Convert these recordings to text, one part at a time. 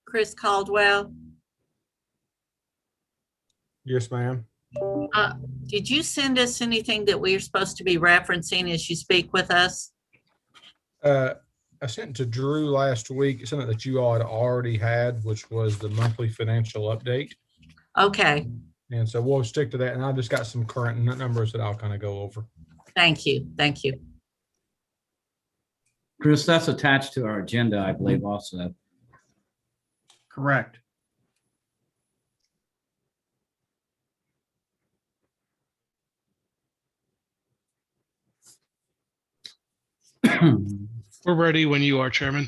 Chris Caldwell. Yes, ma'am. Did you send us anything that we are supposed to be referencing as you speak with us? I sent to Drew last week something that you all had already had, which was the monthly financial update. Okay, And so we'll stick to that. And I just got some current numbers that I'll kind of go over. thank you. Thank you. Chris, that's attached to our agenda, I believe, also. Correct. We're ready when you are, Chairman.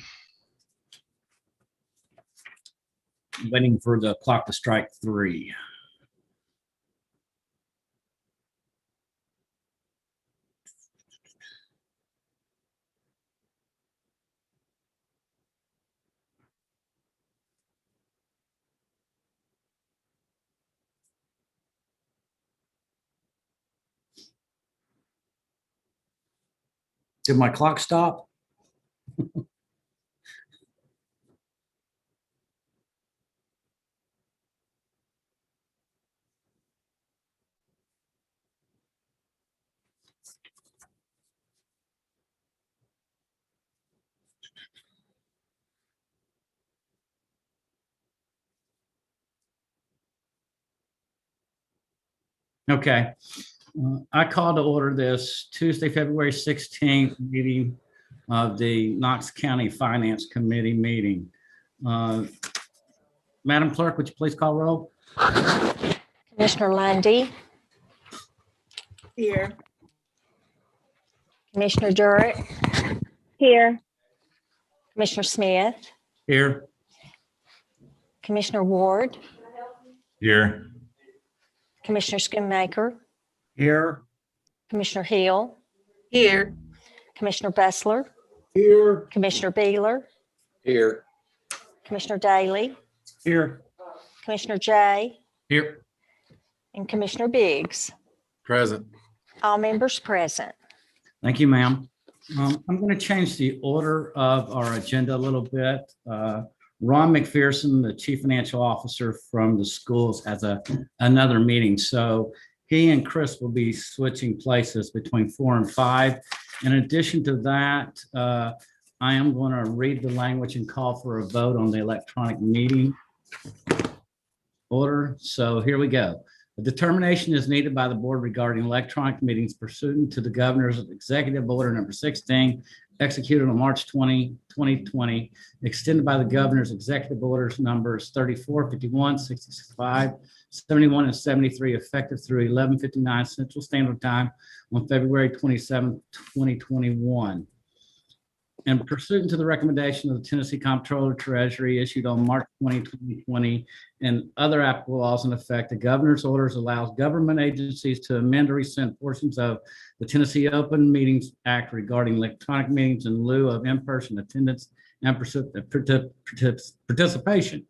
Waiting for the clock to strike 3. Did my clock stop? Okay. I call to order this Tuesday, February 16th meeting of the Knox County Finance Committee meeting. Madam Clerk, would you please call roll? Commissioner Lundy, Here. Commissioner Durrett, Here. Commissioner Smith, Here. Commissioner Ward, Here. Commissioner Schoonmaker, Here. Commissioner Hill, Here. Commissioner Bessler, Here. Commissioner Beeler, Here. Commissioner Daly, Here. Commissioner Jay, Here. and Commissioner Biggs. Present. All members present. Thank you, ma'am. I'm going to change the order of our agenda a little bit. Ron McPherson, the Chief Financial Officer from the schools, has another meeting. So he and Chris will be switching places between 4 and 5. In addition to that, I am going to read the language and call for a vote on the electronic meeting order. So here we go. A determination is needed by the board regarding electronic meetings pursuant to the governor's executive order number 16, executed on March 20, 2020, extended by the governor's executive orders numbers 34, 51, 65, 71, and 73, effective through 11:59 Central Standard Time on February 27, 2021. And pursuant to the recommendation of the Tennessee Comptroller Treasury issued on March 20, 2020, and other applicable laws in effect, the governor's orders allows government agencies to amend or rescind portions of the Tennessee Open Meetings Act regarding electronic meetings in lieu of in-person attendance and participation.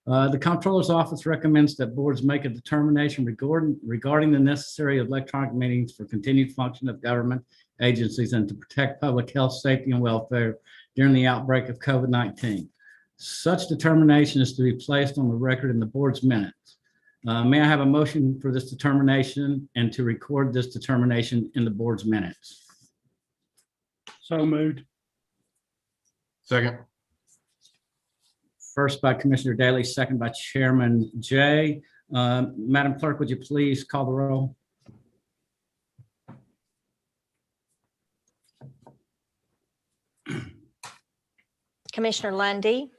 The Comptroller's Office recommends that boards make a determination regarding the necessary electronic meetings for continued function of government agencies and to protect public health, safety, and welfare during the outbreak of COVID-19. Such determination is to be placed on the record in the board's minutes. May I have a motion for this determination and to record this determination in the board's minutes? So moved. Second. First by Commissioner Daly, second by Chairman Jay. Madam Clerk, would you please call the roll? Commissioner Lundy,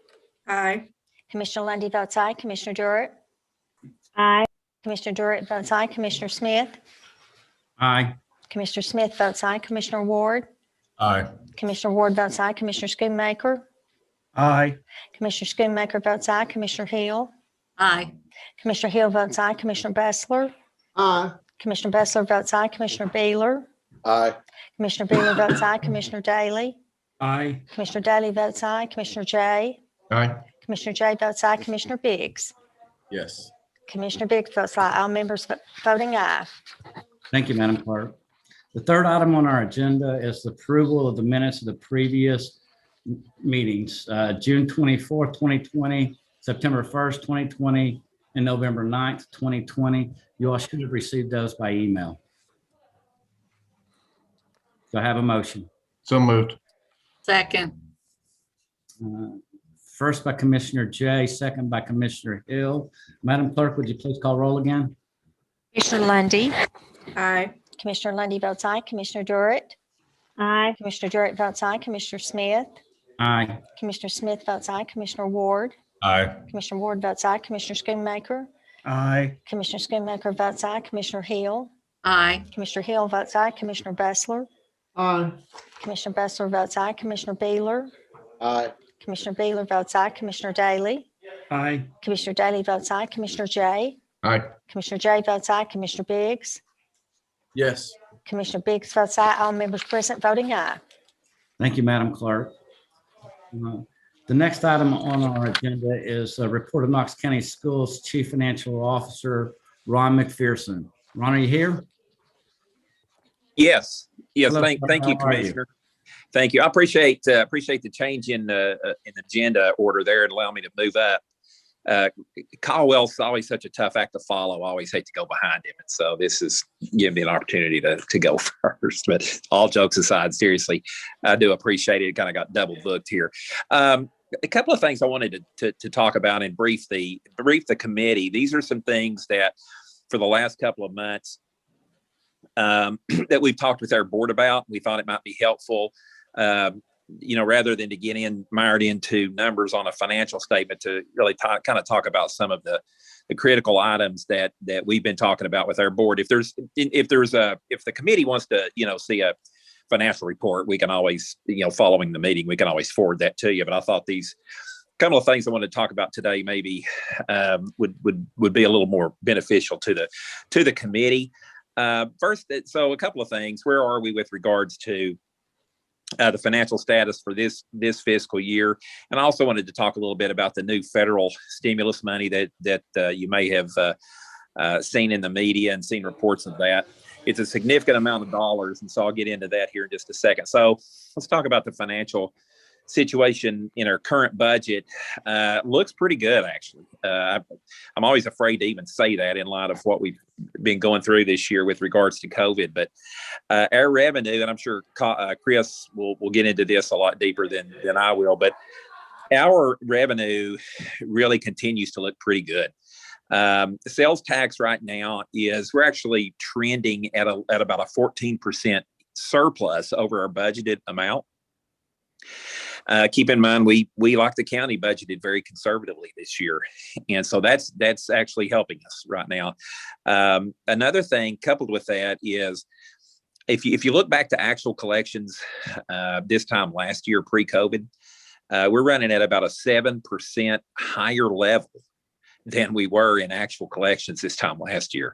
Aye. Commissioner Lundy votes aye. Commissioner Durrett, Aye. Commissioner Durrett votes aye. Commissioner Smith, Aye. Commissioner Smith votes aye. Commissioner Ward, Aye. Commissioner Ward votes aye. Commissioner Schoonmaker, Aye. Commissioner Schoonmaker votes aye. Commissioner Hill, Aye. Commissioner Hill votes aye. Commissioner Bessler, Aye. Commissioner Bessler votes aye. Commissioner Beeler, Aye. Commissioner Beeler votes aye. Commissioner Daly, Aye. Commissioner Daly votes aye. Commissioner Jay, Aye. Commissioner Jay votes aye. Commissioner Biggs, Yes. Commissioner Biggs votes aye. All members voting aye. Thank you, Madam Clerk. The third item on our agenda is the approval of the minutes of the previous meetings, June 24th, 2020, September 1st, 2020, and November 9th, 2020. You all should have received those by email. Do I have a motion? So moved. Second. First by Commissioner Jay, second by Commissioner Hill. Madam Clerk, would you please call roll again? Commissioner Lundy, Aye. Commissioner Lundy votes aye. Commissioner Durrett, Aye. Commissioner Durrett votes aye. Commissioner Smith, Aye. Commissioner Smith votes aye. Commissioner Ward, Aye. Commissioner Ward votes aye. Commissioner Schoonmaker, Aye. Commissioner Schoonmaker votes aye. Commissioner Hill, Aye. Commissioner Hill votes aye. Commissioner Bessler, Aye. Commissioner Bessler votes aye. Commissioner Beeler, Aye. Commissioner Beeler votes aye. Commissioner Daly, Aye. Commissioner Daly votes aye. Commissioner Jay, Aye. Commissioner Jay votes aye. Commissioner Biggs, Yes. Commissioner Biggs votes aye. All members present voting aye. Thank you, Madam Clerk. The next item on our agenda is a report of Knox County Schools Chief Financial Officer, Ron McPherson. Ron, are you here? Yes, Hello, thank sir. you, How are you? Commissioner. Thank you. I appreciate the change in agenda order there and allow me to move up. Caldwell's always such a tough act to follow. I always hate to go behind him. And so this is giving me an opportunity to go first. But all jokes aside, seriously, I do appreciate it. Kind of got double booked here. A couple of things I wanted to talk about and brief the committee. These are some things that for the last couple of months that we've talked with our board about. We thought it might be helpful, rather than to get mired into numbers on a financial statement, to really kind of talk about some of the critical items that we've been talking about with our board. If the committee wants to, see a financial report, we can always, following the meeting, we can always forward that to you. But I thought these couple of things I wanted to talk about today maybe would be a little more beneficial to the committee. First, so a couple of things. Where are we with regards to the financial status for this fiscal year? And I also wanted to talk a little bit about the new federal stimulus money that you may have seen in the media and seen reports of that. It's a significant amount of dollars, and so I'll get into that here in just a second. So let's talk about the financial situation in our current budget. Looks pretty good, actually. I'm always afraid to even say that in light of what we've been going through this year with regards to COVID. But our revenue, and I'm sure Chris will get into this a lot deeper than I will, but our revenue really continues to look pretty good. The sales tax right now we're actually trending at about a 14% surplus over our budgeted amount. Keep in mind, we like the county budgeted very conservatively this year, and so that's actually helping us right now. Another thing coupled with that is if you look back to actual collections this time last year pre-COVID, we're running at about a 7% higher level than we were in actual collections this time last year,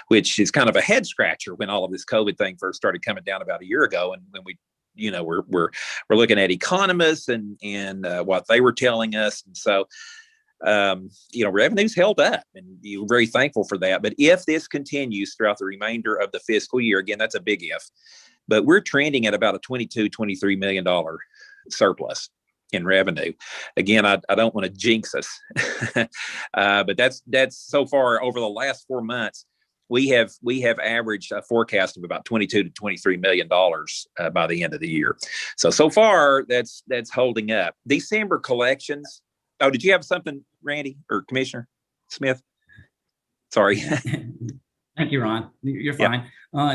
which is kind of a head scratcher when all of this COVID thing first started coming down about a year ago, and when we we're looking at economists and what they were telling us. And so, revenue's held up, and you're very thankful for that. But if this continues throughout the remainder of the fiscal year, again, that's a big if, but we're trending at about a $23 million surplus in revenue. Again, I don't want to jinx us, but that's so far over the last 4 months, we have averaged a forecast of about $22 to $23 million by the end of the year. So far that's holding up. December collections. Oh, did you have something, Randy or Commissioner Smith? Sorry. Thank you, Ron. You're fine.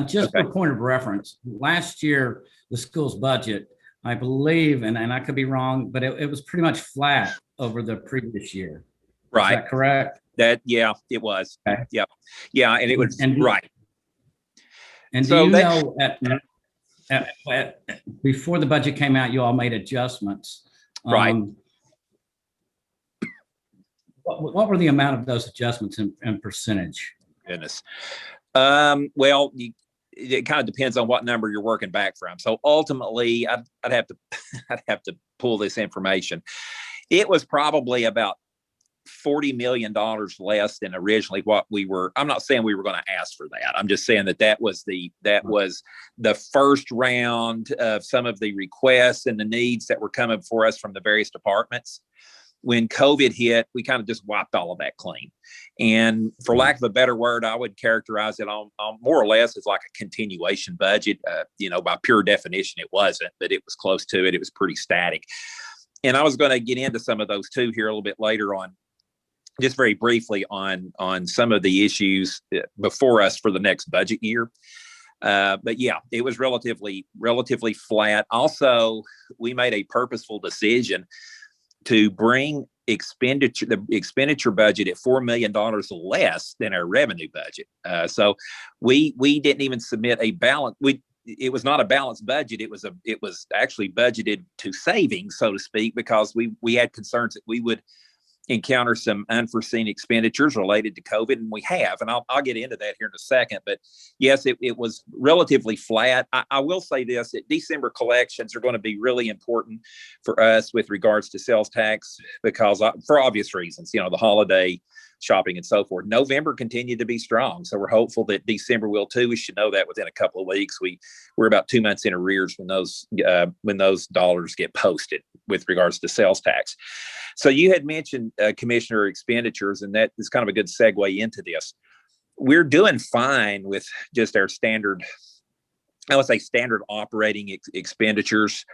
Just for point of reference, last year, the school's budget, I believe, and I could be wrong, but it was pretty much flat over the previous year. Right. Is that correct? Yeah, it was. Okay. Yeah, and it was right. And so do you know at before the budget came out, you all made adjustments. Right. What were the amount of those adjustments in percentage? Goodness. Well, it kind of depends on what number you're working back from. So ultimately, I'd have to pull this information. It was probably about $40 million less than originally what we were. I'm not saying we were going to ask for that. I'm just saying that was the first round of some of the requests and the needs that were coming for us from the various departments. When COVID hit, we kind of just wiped all of that clean. And for lack of a better word, I would characterize it on more or less as like a continuation budget. By pure definition, it wasn't, but it was close to it. It was pretty static. And I was going to get into some of those too here a little bit later on, just very briefly on some of the issues before us for the next budget year. But yeah, it was relatively flat. Also, we made a purposeful decision to bring the expenditure budget at $4 million less than our revenue budget. So we didn't even submit a balance. It was not a balanced budget. It was actually budgeted to savings, so to speak, because we had concerns that we would encounter some unforeseen expenditures related to COVID, and we have, and I'll get into that here in a second. But yes, it was relatively flat. I will say this, that December collections are going to be really important for us with regards to sales tax, because for obvious reasons, the holiday shopping and so forth. November continued to be strong, so we're hopeful that December will too. We should know that within a couple of weeks. We're about 2 months in arrears when those dollars get posted with regards to sales tax. So you had mentioned Commissioner expenditures, and that is kind of a good segue into this. We're doing fine with just our standard, I would say, standard operating expenditures.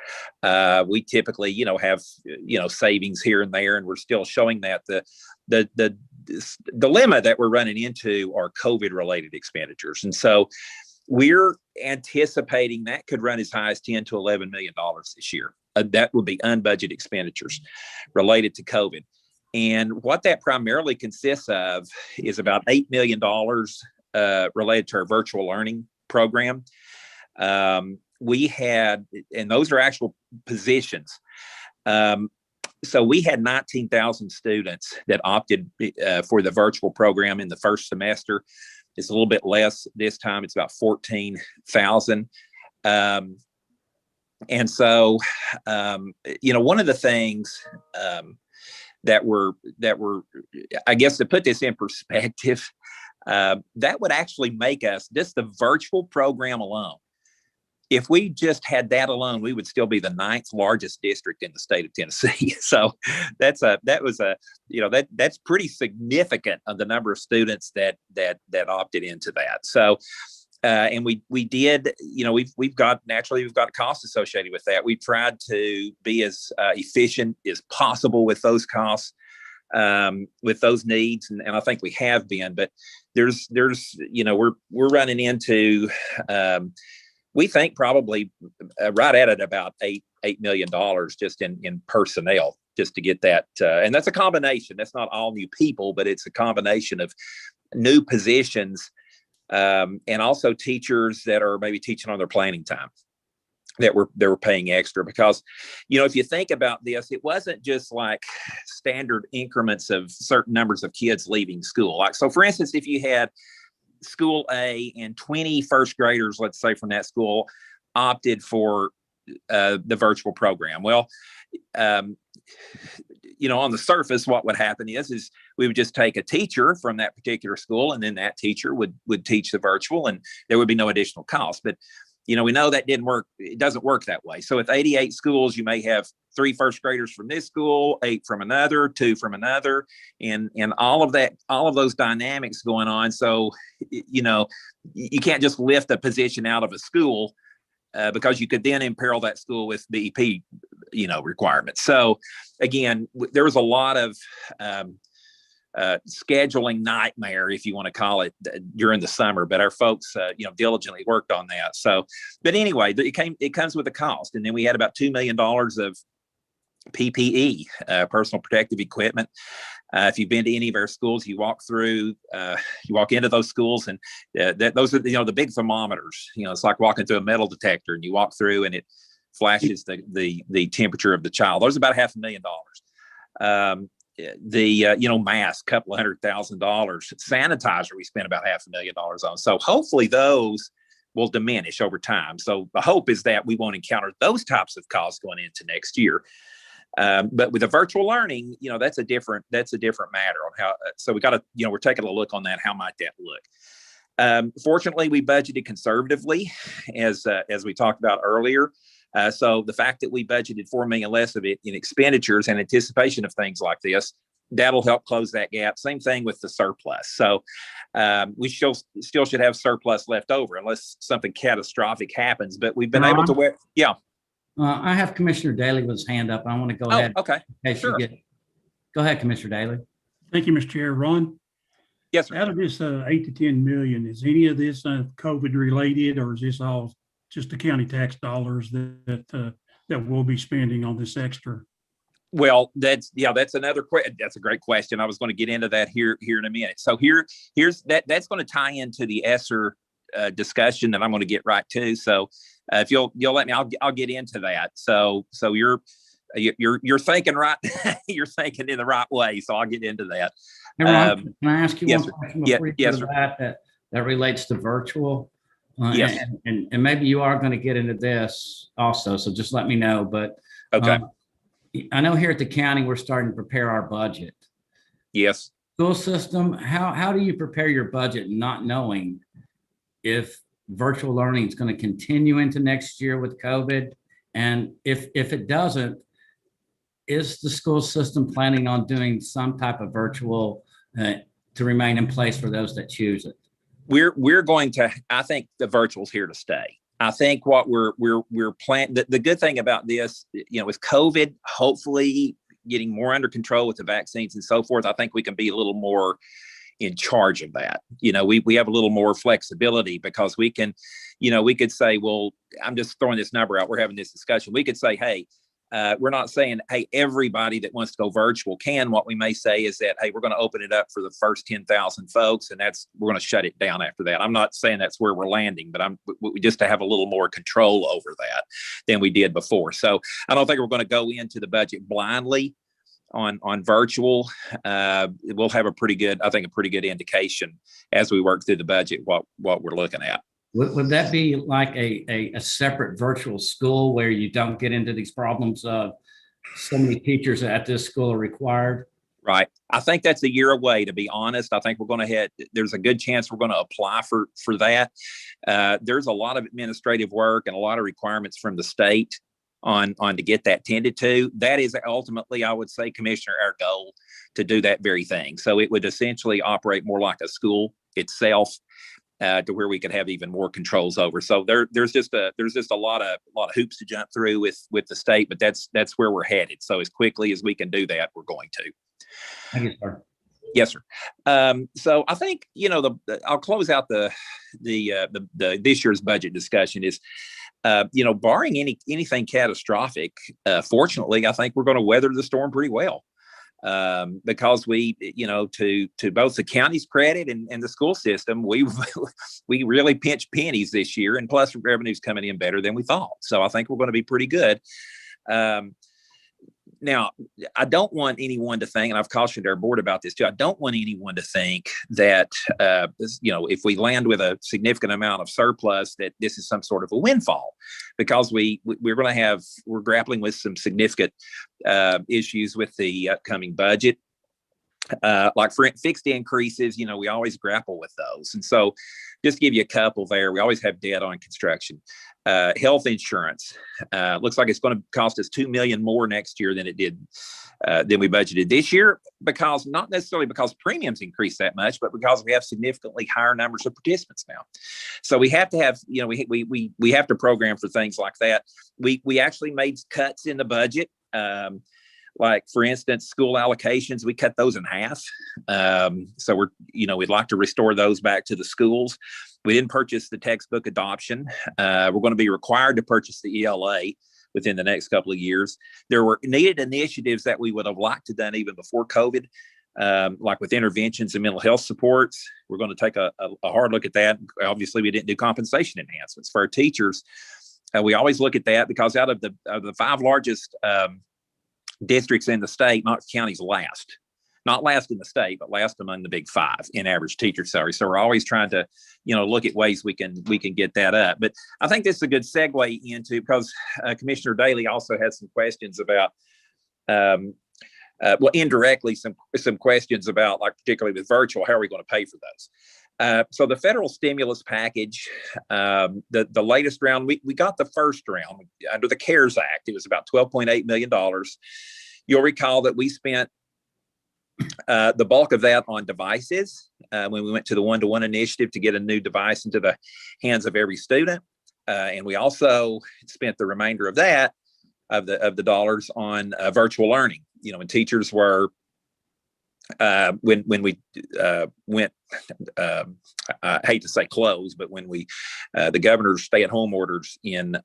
We typically, have, savings here and there, and we're still showing that. The dilemma that we're running into are COVID-related expenditures, and so we're anticipating that could run as high as $10 to $11 million this year. That would be unbudgeted expenditures related to COVID. And what that primarily consists of is about $8 million related to our virtual learning program. We had, and those are actual positions. So we had 19,000 students that opted for the virtual program in the first semester. It's a little bit less this time. It's about 14,000. And so, one of the things that were, I guess, to put this in perspective, that would actually make us, just the virtual program alone, if we just had that alone, we would still be the 9th largest district in the state of Tennessee. So that's pretty significant on the number of students that opted into that. So, and we did, we've got costs associated with that. We've tried to be as efficient as possible with those costs, with those needs, and I think we have been. But there's we're running into. We think probably right at it about $8 million just in personnel, just to get that. And that's a combination. That's not all new people, but it's a combination of new positions and also teachers that are maybe teaching on their planning time that were paying extra. Because, if you think about this, it wasn't just like standard increments of certain numbers of kids leaving school. Like, so for instance, if you had school A and 20 first graders, let's say, from that school opted for the virtual program. Well, on the surface, what would happen is we would just take a teacher from that particular school, and then that teacher would teach the virtual, and there would be no additional cost. But we know that didn't work. It doesn't work that way. So with 88 schools, you may have 3 first graders from this school, 8 from another, 2 from another, and all of those dynamics going on. So, you can't just lift a position out of a school because you could then imperil that school with BEP, requirements. So again, there was a lot of scheduling nightmare, if you want to call it, during the summer, but our folks, diligently worked on that. So, but anyway, it comes with a cost. And then we had about $2 million of PPE, personal protective equipment. If you've been to any of our schools, you walk into those schools, and those are, the big thermometers. It's like walking through a metal detector, and you walk through and it flashes the temperature of the child. There's about $500,000. Mask, couple of $100,000. Sanitizer, we spent about $500,000 on. So hopefully those will diminish over time. So the hope is that we won't encounter those types of costs going into next year. But with the virtual learning, that's a different matter on how. So we got to, we're taking a look on that. How might that look? Fortunately, we budgeted conservatively, as we talked about earlier. So the fact that we budgeted $4 million less of it in expenditures in anticipation of things like this, that'll help close that gap. Same thing with the surplus. So we still should have surplus left over unless something catastrophic happens. But we've been able to yeah. I have Commissioner Daly with his hand up. I want to go ahead. Okay. in case you Sure. Go ahead, Commissioner Daly. Thank you, Mr. Chair. Ron, Yes, sir. out of this 8 to 10 million, is any of this COVID related, or is this all just the county tax dollars that we'll be spending on this extra? Well, that's another question. That's a great question. I was going to get into that here in a minute. So here's that's going to tie into the ESSER discussion that I'm going to get right to. So if you'll let me, I'll get into that. So you're thinking right. You're thinking in the right way. So I'll get into that. Hey, Ron, can I ask you yes, one sir. question before you Yes, do sir. that relates to virtual? Yes. And maybe you are going to get into this also, so just let me know. But Okay. I know here at the county, we're starting to prepare our budget. Yes. School system, how do you prepare your budget not knowing if virtual learning is going to continue into next year with COVID? And if it doesn't, is the school system planning on doing some type of virtual to remain in place for those that choose it? We're going to, I think the virtual's here to stay. I think what we're planning, the good thing about this, with COVID, hopefully getting more under control with the vaccines and so forth, I think we can be a little more in charge of that. We have a little more flexibility because we can, we could say, well, I'm just throwing this number out. We're having this discussion. We could say, hey, we're not saying, hey, everybody that wants to go virtual can. What we may say is that, hey, we're going to open it up for the first 10,000 folks, and we're going to shut it down after that. I'm not saying that's where we're landing, but we just to have a little more control over that than we did before. So I don't think we're going to go into the budget blindly on virtual. We'll have a pretty good indication as we work through the budget what we're looking at. Would that be like a separate virtual school where you don't get into these problems of so many teachers at this school are required? Right. I think that's a year away, to be honest. I think there's a good chance we're going to apply for that. There's a lot of administrative work and a lot of requirements from the state on to get that tended to. That is ultimately, I would say, Commissioner, our goal to do that very thing. So it would essentially operate more like a school itself. To where we could have even more controls over. So there's just a lot of hoops to jump through with the state, but that's where we're headed. So as quickly as we can do that, we're going to. Thank you, sir. Yes, sir. So I think I'll close out the this year's budget discussion is, barring anything catastrophic. Fortunately, I think we're going to weather the storm pretty well. Because we, to both the county's credit and the school system, we really pinched pennies this year, and plus revenue's coming in better than we thought. So I think we're going to be pretty good. Now, I don't want anyone to think, and I've cautioned our board about this too, I don't want anyone to think that, if we land with a significant amount of surplus, that this is some sort of a windfall, because we're grappling with some significant issues with the upcoming budget. Like for fixed increases, we always grapple with those. And so just to give you a couple there, we always have debt on construction. Health insurance looks like it's going to cost us $2 million more next year than it did than we budgeted this year, because not necessarily because premiums increase that much, but because we have significantly higher numbers of participants now. So we have to have, we have to program for things like that. We actually made cuts in the budget. Like, for instance, school allocations, we cut those in half. So we'd like to restore those back to the schools. We didn't purchase the textbook adoption. We're going to be required to purchase the ELA within the next couple of years. There were needed initiatives that we would have liked to done even before COVID, like with interventions and mental health supports. We're going to take a hard look at that. Obviously, we didn't do compensation enhancements for our teachers. We always look at that because out of the 5 largest districts in the state, Knox County's last. Not last in the state, but last among the big 5 in average teacher salary. So we're always trying to, look at ways we can get that up. But I think this is a good segue into, because Commissioner Daly also had some questions about well, indirectly, some questions about, like, particularly with virtual, how are we going to pay for those? So the federal stimulus package, the latest round, we got the first round under the CARES Act. It was about $12.8 million. You'll recall that we spent the bulk of that on devices when we went to the one-to-one initiative to get a new device into the hands of every student. And we also spent the remainder of that, of the dollars, on virtual learning. You know, when teachers were, when we went, I hate to say close, but when we, the governor's stay-at-home orders in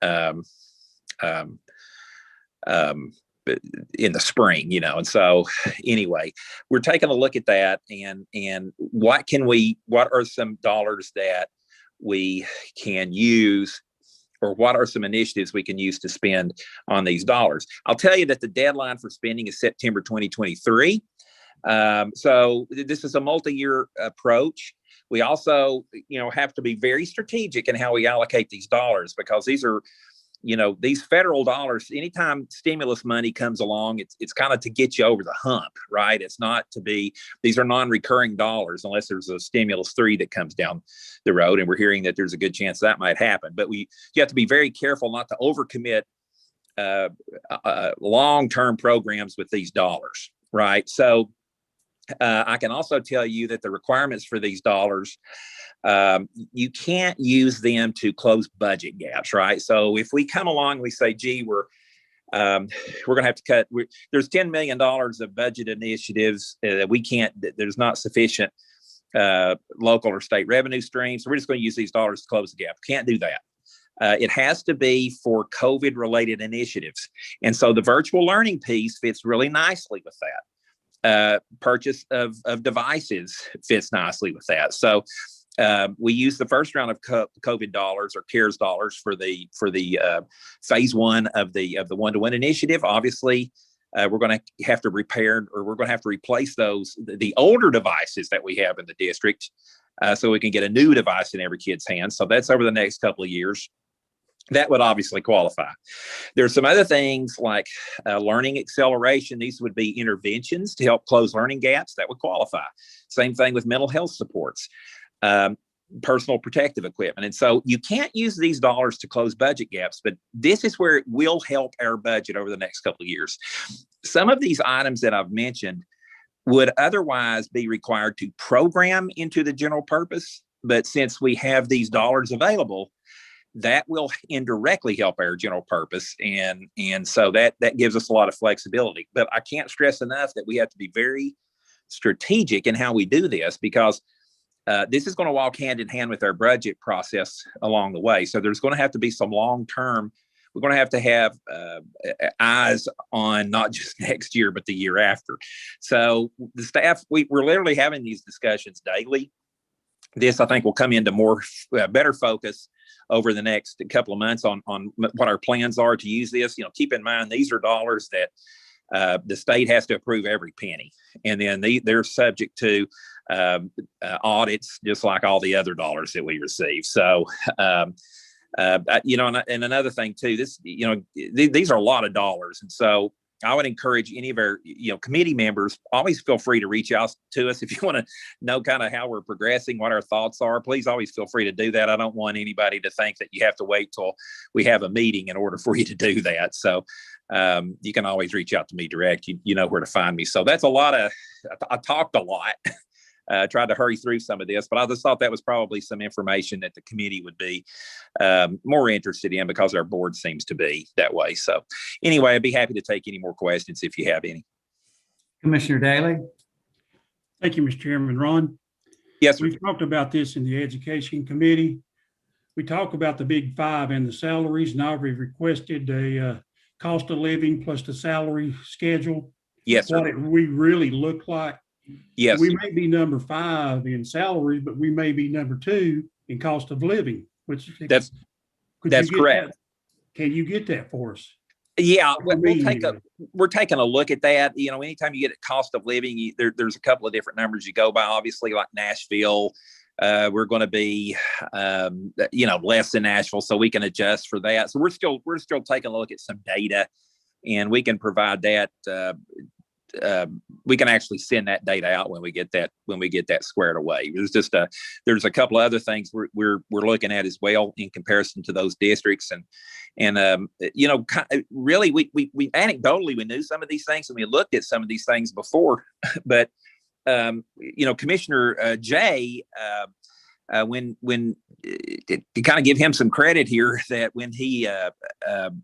the spring, you know. And so anyway, we're taking a look at that, and what are some dollars that we can use, or what are some initiatives we can use to spend on these dollars? I'll tell you that the deadline for spending is September 2023. So this is a multi-year approach. We also, have to be very strategic in how we allocate these dollars, because these are, these federal dollars. Anytime stimulus money comes along, it's kind of to get you over the hump, right? It's not to be, these are non-recurring dollars unless there's a stimulus 3 that comes down the road. And we're hearing that there's a good chance that might happen, but you have to be very careful not to overcommit long-term programs with these dollars, right? So I can also tell you that the requirements for these dollars, you can't use them to close budget gaps, right? So if we come along, we say, gee, we're going to have to cut. There's $10 million of budget initiatives that we can't. There's not sufficient local or state revenue streams. So we're just going to use these dollars to close the gap. Can't do that. It has to be for COVID-related initiatives, and so the virtual learning piece fits really nicely with that. Purchase of devices fits nicely with that. So we use the first round of COVID dollars, or CARES dollars, for the phase 1 of the one-to-one initiative. Obviously, we're going to have to repair, or we're going to have to replace the older devices that we have in the district, so we can get a new device in every kid's hands. So that's over the next couple of years. That would obviously qualify. There's some other things like learning acceleration. These would be interventions to help close learning gaps. That would qualify. Same thing with mental health supports, personal protective equipment. And so you can't use these dollars to close budget gaps, but this is where it will help our budget over the next couple of years. Some of these items that I've mentioned would otherwise be required to program into the general purpose, but since we have these dollars available, that will indirectly help our general purpose. And so that gives us a lot of flexibility. But I can't stress enough that we have to be very strategic in how we do this, because this is going to walk hand in hand with our budget process along the way. So there's going to have to be some long-term, we're going to have eyes on not just next year, but the year after. So the staff, we're literally having these discussions daily. This, I think, will come into more better focus over the next couple of months on what our plans are to use this. Keep in mind, these are dollars that the state has to approve every penny, and then they're subject to audits, just like all the other dollars that we receive. So, and another thing too, these are a lot of dollars, and so I would encourage any of our, committee members, always feel free to reach out to us if you want to know kind of how we're progressing, what our thoughts are. Please always feel free to do that. I don't want anybody to think that you have to wait till we have a meeting in order for you to do that. So you can always reach out to me direct. You know where to find me. So that's a lot of, I talked a lot. Tried to hurry through some of this, but I just thought that was probably some information that the committee would be more interested in, because our board seems to be that way. So anyway, I'd be happy to take any more questions if you have any. Commissioner Daly? Thank you, Mr. Chairman. Ron? Yes, sir. We've talked about this in the Education Committee. We talk about the big 5 and the salaries. Now we've requested a cost of living plus the salary schedule. Yes, sir. What it we really look like. Yes. We may be number 5 in salary, but we may be number 2 in cost of living, that's correct. Can you get that for us? Yeah, we're taking a look at that. Anytime you get a cost of living, there's a couple of different numbers you go by. Obviously, like Nashville, we're going to be, less than Nashville, so we can adjust for that. So we're still taking a look at some data and we can provide that. We can actually send that data out when we get that squared away. There's a couple of other things we're looking at as well in comparison to those districts, and really we anecdotally we knew some of these things and we looked at some of these things before, but Commissioner Jay, when to kind of give him some credit here, that when he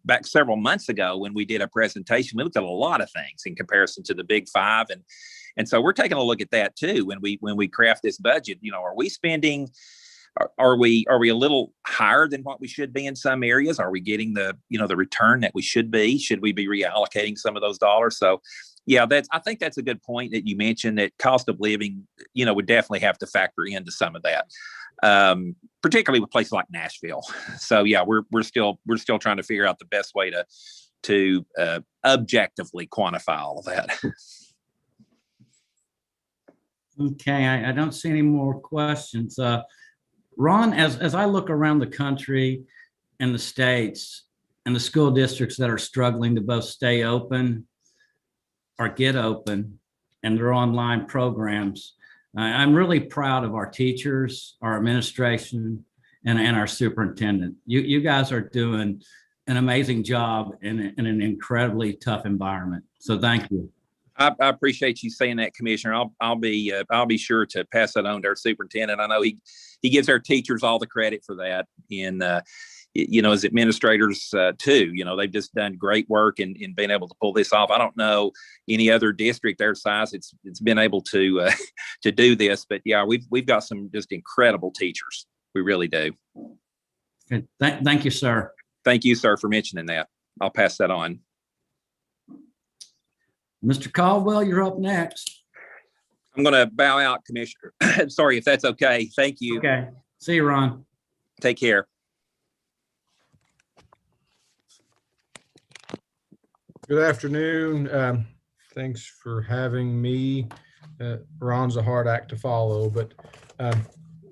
back several months ago when we did a presentation, we looked at a lot of things in comparison to the Big Five, and so we're taking a look at that too when we craft this budget. Are we spending? Are we a little higher than what we should be in some areas? Are we getting the return that we should be? Should we be reallocating some of those dollars? So, yeah, I think that's a good point that you mentioned, that cost of living, would definitely have to factor into some of that, particularly with places like Nashville. So, yeah, we're still trying to figure out the best way to objectively quantify all of that. Okay, I don't see any more questions. Ron, as I look around the country and the states and the school districts that are struggling to both stay open or get open and their online programs, I'm really proud of our teachers, our administration, and our superintendent. You guys are doing an amazing job in an incredibly tough environment. So thank you. I appreciate you saying that, Commissioner. I'll be sure to pass that on to our superintendent. I know he gives our teachers all the credit for that, and as administrators too. They've just done great work in being able to pull this off. I don't know any other district their size it's been able to do this, but yeah, we've got some just incredible teachers. We really do. Okay. Thank you, sir. Thank you, sir, for mentioning that. I'll pass that on. Mr. Caldwell, you're up next. I'm going to bow out, Commissioner. Sorry if that's okay. Thank you. Okay. See you, Ron. Take care. Good afternoon. Thanks for having me. Ron's a hard act to follow, but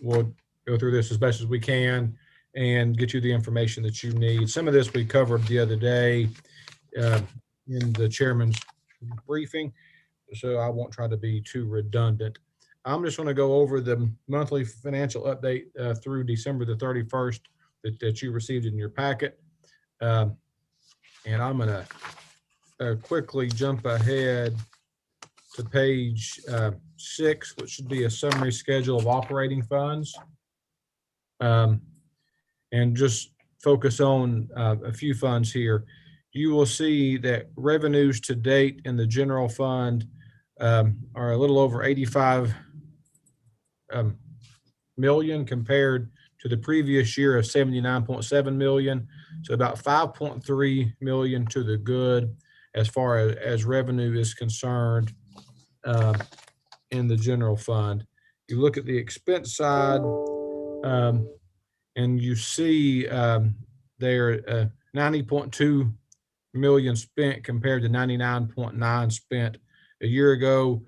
we'll go through this as best as we can and get you the information that you need. Some of this we covered the other day in the chairman's briefing, so I won't try to be too redundant. I'm just going to go over the monthly financial update through December the 31st that you received in your packet. And I'm going to quickly jump ahead to page 6, which should be a summary schedule of operating funds. And just focus on a few funds here. You will see that revenues to date in the general fund are a little over 85 million compared to the previous year of 79.7 million. So about 5.3 million to the good as far as revenue is concerned in the general fund. You look at the expense side and you see there 90.2 million spent compared to 99.9 spent a year ago.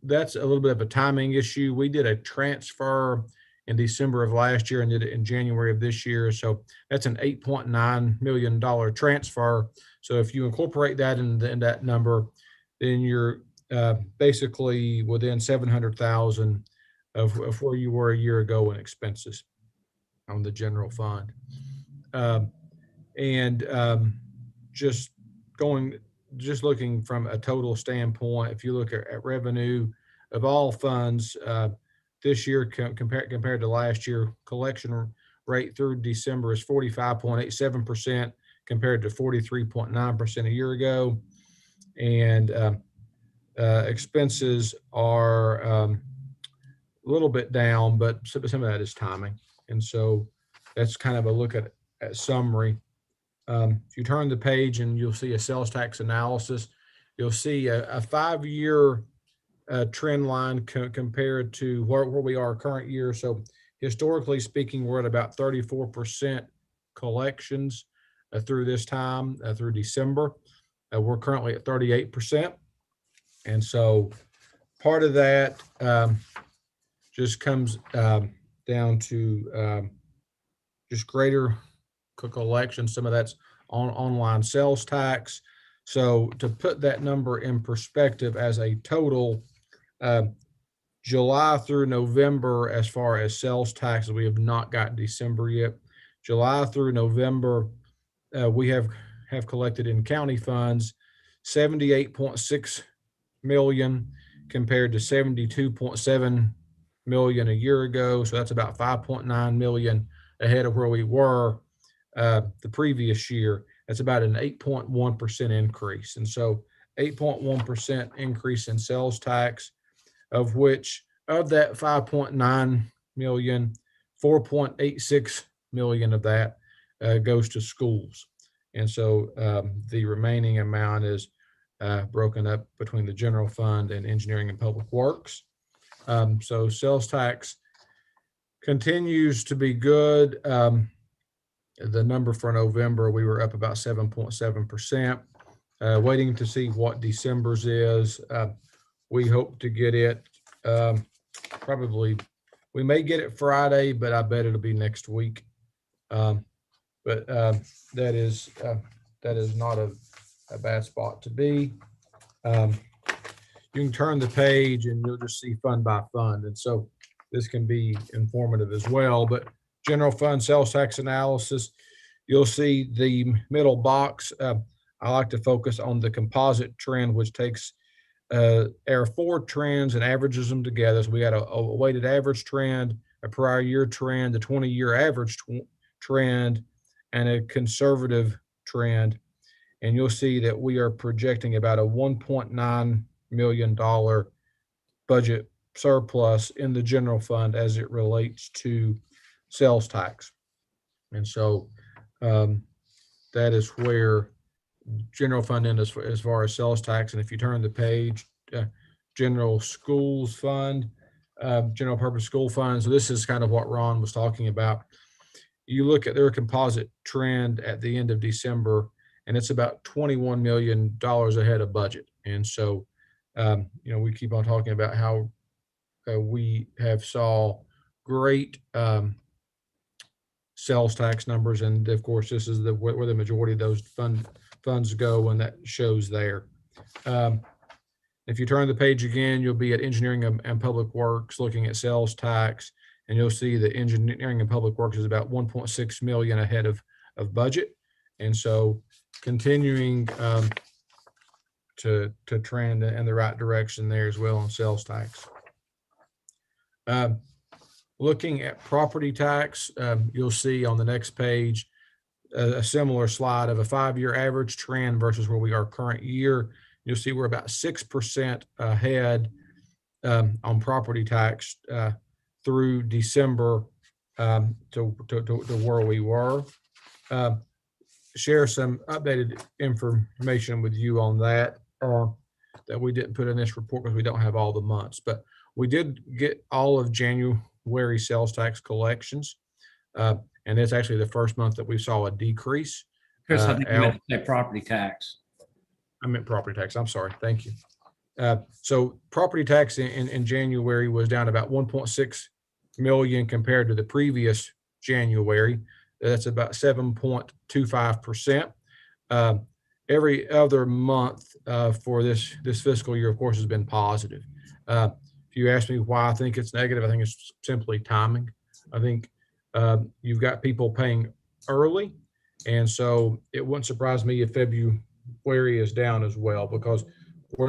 That's a little bit of a timing issue. We did a transfer in December of last year and did it in January of this year. So that's an $8.9 million transfer. So if you incorporate that in that number, then you're basically within 700,000 of where you were a year ago in expenses on the general fund. Just looking from a total standpoint, if you look at revenue of all funds this year compared to last year, collection rate through December is 45.87% compared to 43.9% a year ago. And expenses are a little bit down, but some of that is timing. And so that's kind of a look at summary. If you turn the page and you'll see a sales tax analysis, you'll see a 5-year trend line compared to where we are current year. So historically speaking, we're at about 34% collections through this time, through December. We're currently at 38%. And so part of that just comes down to just greater collection. Some of that's on online sales tax. So to put that number in perspective as a total, July through November, as far as sales taxes, we have not got December yet. July through November, we have collected in county funds 78.6 million compared to 72.7 million a year ago. So that's about 5.9 million ahead of where we were the previous year. That's about an 8.1% increase. And so 8.1% increase in sales tax, of which of that 5.9 million, 4.86 million of that goes to schools. And so the remaining amount is broken up between the general fund and engineering and public works. So sales tax continues to be good. The number for November, we were up about 7.7%. Waiting to see what December's is. We hope to get it probably, we may get it Friday, but I bet it'll be next week. But that is not a bad spot to be. You can turn the page and you'll just see fund by fund. And so this can be informative as well, but general fund sales tax analysis, you'll see the middle box. I like to focus on the composite trend, which takes our 4 trends and averages them together. So we got a weighted average trend, a prior year trend, a 20-year average trend, and a conservative trend. And you'll see that we are projecting about a $1.9 million budget surplus in the general fund as it relates to sales tax. And so that is where general fund in as far as sales tax. And if you turn the page, general schools fund, general purpose school fund. So this is kind of what Ron was talking about. You look at their composite trend at the end of December, and it's about $21 million ahead of budget. And so, we keep on talking about how we have saw great sales tax numbers. And of course, this is where the majority of those funds go, and that shows there. If you turn the page again, you'll be at engineering and public works, looking at sales tax, and you'll see that engineering and public works is about 1.6 million ahead of budget. And so continuing to trend in the right direction there as well on sales tax. Looking at property tax, you'll see on the next page a similar slide of a 5-year average trend versus where we are current year. You'll see we're about 6% ahead on property tax through December to where we were. Share some updated information with you on that that we didn't put in this report because we don't have all the months, but we did get all of January sales tax collections. And it's actually the first month that we saw a decrease. Chris, I think you meant to say property tax. I meant property tax. I'm sorry. Thank you. So property tax in January was down about 1.6 million compared to the previous January. That's about 7.25%. Every other month for this fiscal year, of course, has been positive. If you ask me why I think it's negative, I think it's simply timing. I think you've got people paying early, and so it wouldn't surprise me if February is down as well, because we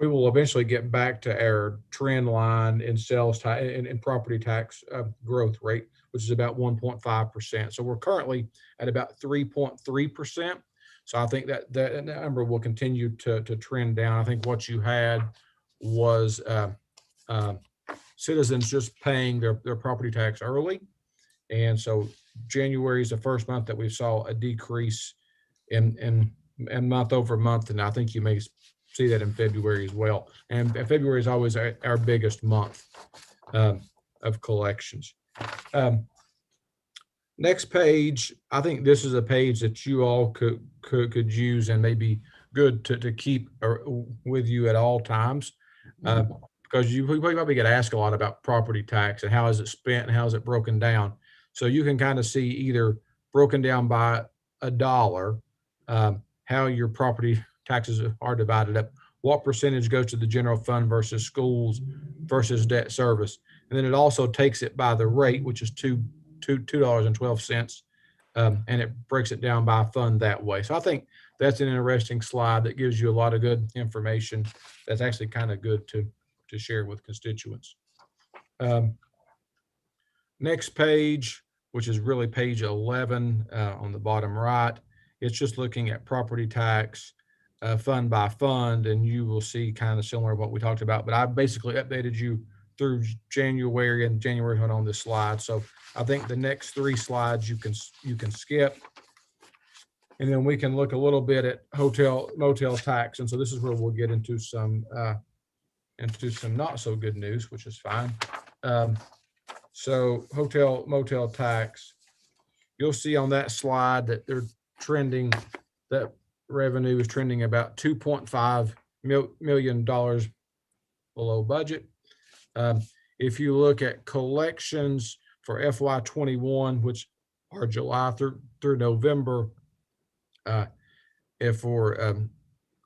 will eventually get back to our trend line in sales tax and property tax growth rate, which is about 1.5%. So we're currently at about 3.3%. So I think that number will continue to trend down. I think what you had was citizens just paying their property tax early. And so January is the first month that we saw a decrease in month over month. And I think you may see that in February as well. And February is always our biggest month of collections. Next page, I think this is a page that you all could use and may be good to keep with you at all times. Because you probably get asked a lot about property tax and how is it spent and how is it broken down. So you can kind of see either broken down by a dollar, how your property taxes are divided up. What percentage goes to the general fund versus schools versus debt service. And then it also takes it by the rate, which is $2.12. And it breaks it down by fund that way. So I think that's an interesting slide that gives you a lot of good information. That's actually kind of good to share with constituents. Next page, which is really page 11 on the bottom right, it's just looking at property tax fund by fund, and you will see kind of similar to what we talked about, but I basically updated you through January, and January went on this slide. So I think the next 3 slides you can skip, and then we can look a little bit at hotel motel tax. And so this is where we'll get into some not so good news, which is fine. So hotel motel tax, you'll see on that slide that they're trending, that revenue is trending about $2.5 million below budget. If you look at collections for FY21, which are July through November, if for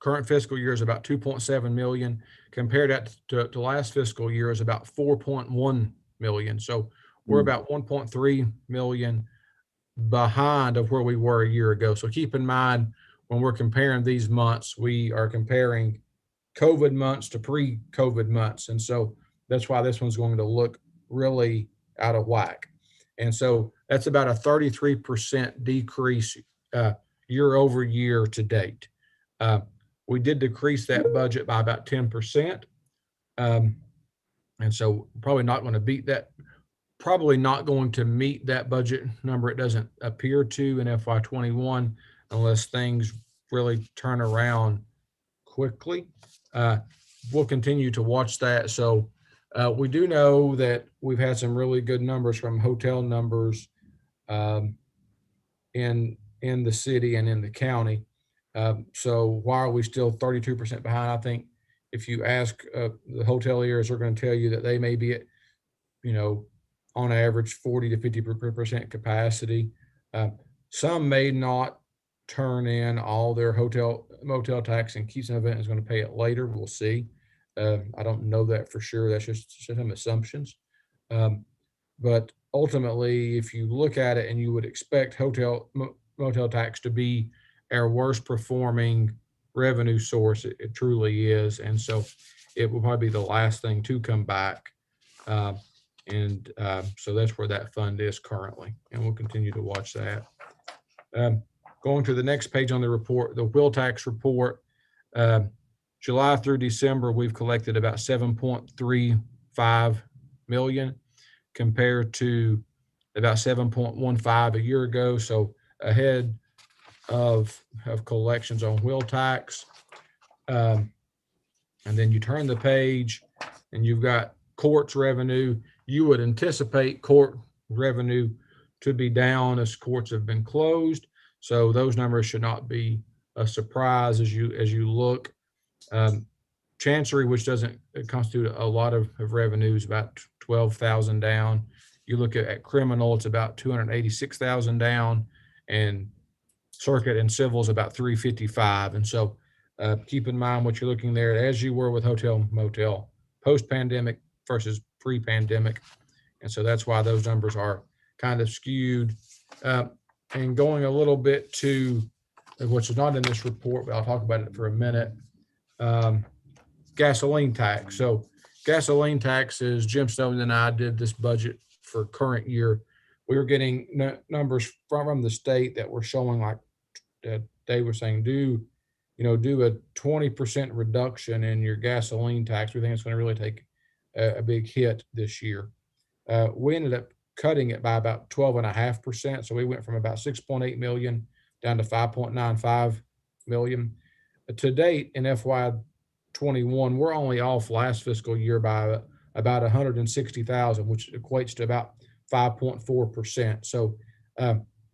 current fiscal year is about 2.7 million, compared that to last fiscal year is about 4.1 million. So we're about 1.3 million behind of where we were a year ago. So keep in mind, when we're comparing these months, we are comparing COVID months to pre-COVID months. And so that's why this one's going to look really out of whack. And so that's about a 33% decrease year over year to date. We did decrease that budget by about 10%. And so probably not going to beat that, probably not going to meet that budget number. It doesn't appear to in FY21 unless things really turn around quickly. We'll continue to watch that. So we do know that we've had some really good numbers from hotel numbers in the city and in the county. So why are we still 32% behind? I think if you ask the hoteliers, they're going to tell you that they may be at, on average 40 to 50% capacity. Some may not turn in all their motel tax and keep some of it and is going to pay it later. We'll see. I don't know that for sure. That's just some assumptions. But ultimately, if you look at it, and you would expect motel tax to be our worst performing revenue source, it truly is. And so it will probably be the last thing to come back. So that's where that fund is currently, and we'll continue to watch that. Going to the next page on the report, the wheel tax report, July through December, we've collected about 7.35 million compared to about 7.15 a year ago. So ahead of collections on wheel tax. And then you turn the page and you've got courts revenue. You would anticipate court revenue to be down as courts have been closed. So those numbers should not be a surprise as you look. Chancery, which doesn't constitute a lot of revenue, is about 12,000 down. You look at criminal, it's about 286,000 down, and circuit and civil is about 355. And so keep in mind what you're looking there as you were with hotel motel post-pandemic versus pre-pandemic. And so that's why those numbers are kind of skewed. And going a little bit to which is not in this report, but I'll talk about it for a minute. Gasoline tax. So gasoline taxes, Jim Snowden and I did this budget for current year. We were getting numbers from the state that were showing like they were saying, do a 20% reduction in your gasoline tax. We think it's going to really take a big hit this year. We ended up cutting it by about 12.5%. So we went from about 6.8 million down to 5.95 million. To date in FY21, we're only off last fiscal year by about 160,000, which equates to about 5.4%. So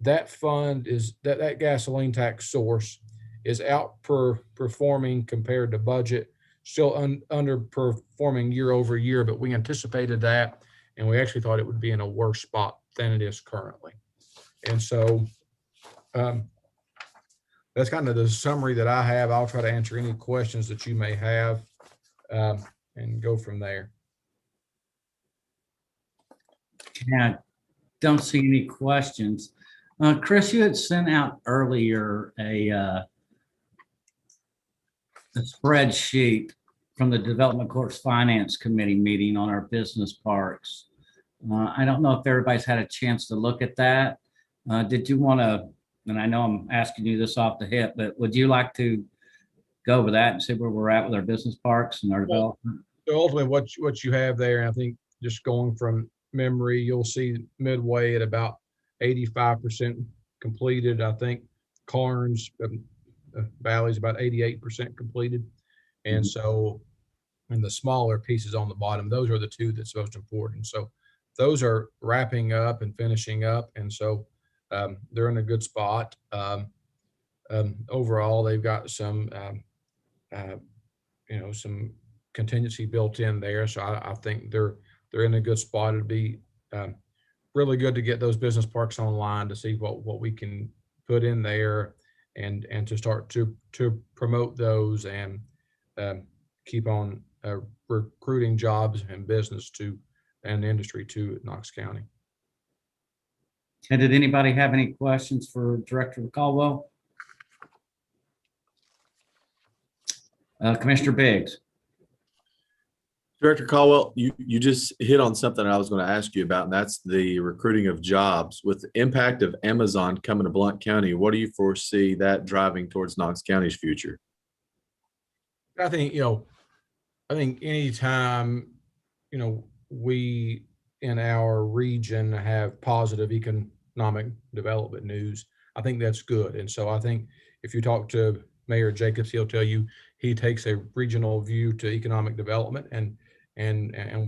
that fund is that gasoline tax source is outperforming compared to budget, still underperforming year over year, but we anticipated that, and we actually thought it would be in a worse spot than it is currently. And so that's kind of the summary that I have. I'll try to answer any questions that you may have, and go from there. Yeah, don't see any questions. Chris, you had sent out earlier a spreadsheet from the Development Courts Finance Committee meeting on our business parks. I don't know if everybody's had a chance to look at that. Did you want to, and I know I'm asking you this off the hip, but would you like to go over that and see where we're at with our business parks and our development? So ultimately, what you have there, I think just going from memory, you'll see Midway at about 85% completed. I think Carnes Valley's about 88% completed. And so, and the smaller pieces on the bottom, those are the two that's most important. So those are wrapping up and finishing up. And so they're in a good spot. Overall, they've got some, some contingency built in there. So I think they're in a good spot. It'd be really good to get those business parks online to see what we can put in there and to start to promote those and keep on recruiting jobs and business and industry to Knox County. And did anybody have any questions for Director Caldwell? Commissioner Biggs. Director Caldwell, you just hit on something I was going to ask you about, and that's the recruiting of jobs. With the impact of Amazon coming to Blount County, what do you foresee that driving towards Knox County's future? I think anytime, we in our region have positive economic development news, I think that's good. And so I think if you talk to Mayor Jacobs, he'll tell you he takes a regional view to economic development, and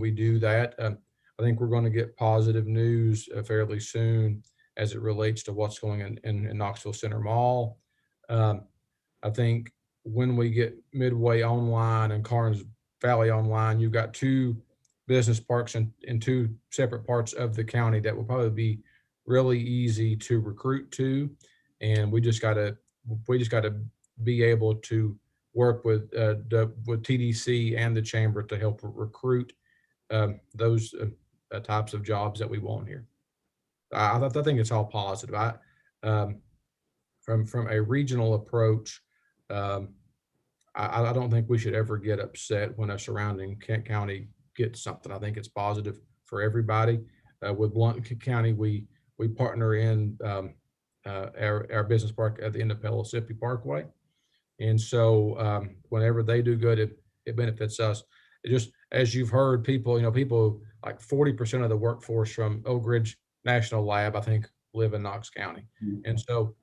we do that. I think we're going to get positive news fairly soon as it relates to what's going in Knoxville Center Mall. I think when we get Midway online and Carnes Valley online, you've got two business parks in two separate parts of the county that will probably be really easy to recruit to, and we just got to be able to work with TDC and the chamber to help recruit those types of jobs that we want here. I think it's all positive. From a regional approach, I don't think we should ever get upset when a surrounding county gets something. I think it's positive for everybody. With Blount County, we partner in our business park at the end of Pellissippi Parkway. And so whenever they do good, it benefits us. It just, as you've heard, people like 40% of the workforce from Oak Ridge National Lab, I think, live in Knox County. And so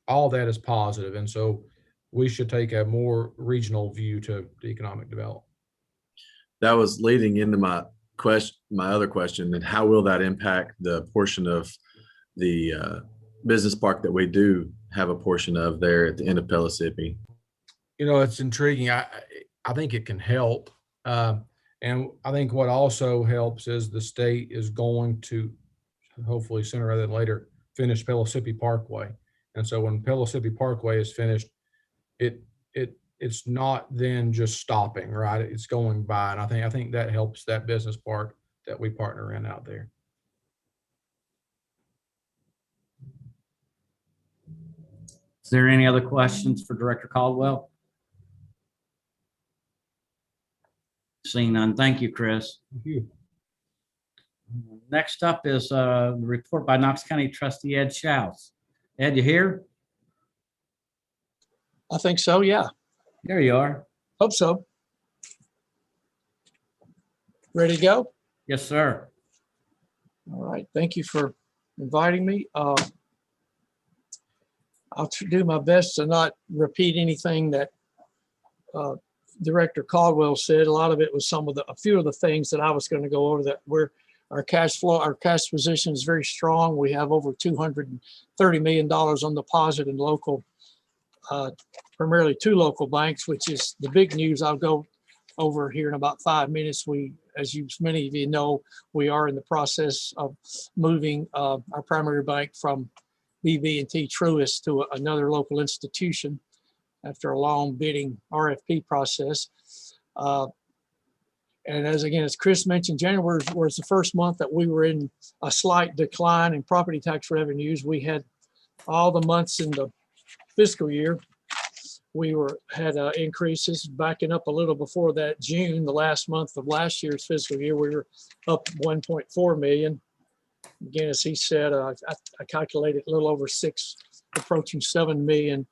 all that is positive. And so we should take a more regional view to economic development. That was leading into my other question, and how will that impact the portion of the business park that we do have a portion of there at the end of Pellissippi? It's intriguing. I think it can help. And I think what also helps is the state is going to, hopefully sooner rather than later, finish Pellissippi Parkway. And so when Pellissippi Parkway is finished, it's not then just stopping, right? It's going by. And I think that helps that business park that we partner in out there. Is there any other questions for Director Caldwell? Seeing none, thank you, Chris. Thank you. Next up is the report by Knox County Trustee Ed Schaus. Ed, you here? I think so, yeah. There you are. Hope so. Ready to go? Yes, sir. All right, thank you for inviting me. I'll do my best to not repeat anything that Director Caldwell said. A lot of it was a few of the things that I was going to go over, that our cash position is very strong. We have over $230 million on deposit in local, primarily two local banks, which is the big news. I'll go over here in about 5 minutes. As many of you know, we are in the process of moving our primary bank from BB&T Truist to another local institution after a long bidding RFP process. And as Chris mentioned, January was the first month that we were in a slight decline in property tax revenues. We had all the months in the fiscal year, we had increases. Backing up a little before that, June, the last month of last year's fiscal year, we were up 1.4 million. Again, as he said, I calculated a little over 6, approaching 7 million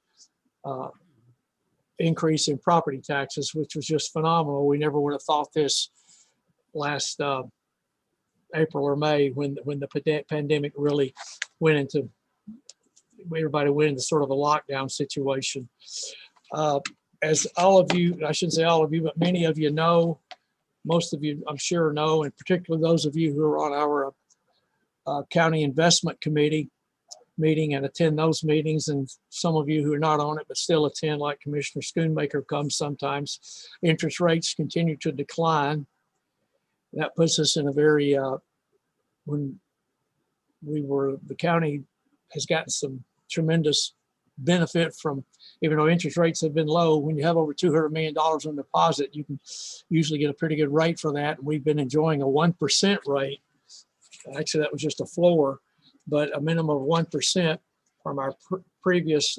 increase in property taxes, which was just phenomenal. We never would have thought this last April or May when the pandemic really everybody went into sort of a lockdown situation. As all of you, I shouldn't say all of you, but many of you know, most of you I'm sure know, and particularly those of you who are on our county investment committee meeting and attend those meetings, and some of you who are not on it but still attend, like Commissioner Schoonmaker comes sometimes, interest rates continue to decline. That puts us in a very, the county has gotten some tremendous benefit from, even though interest rates have been low, when you have over $200 million on deposit, you can usually get a pretty good rate for that. And we've been enjoying a 1% rate. Actually, that was just a floor, but a minimum of 1% from our previous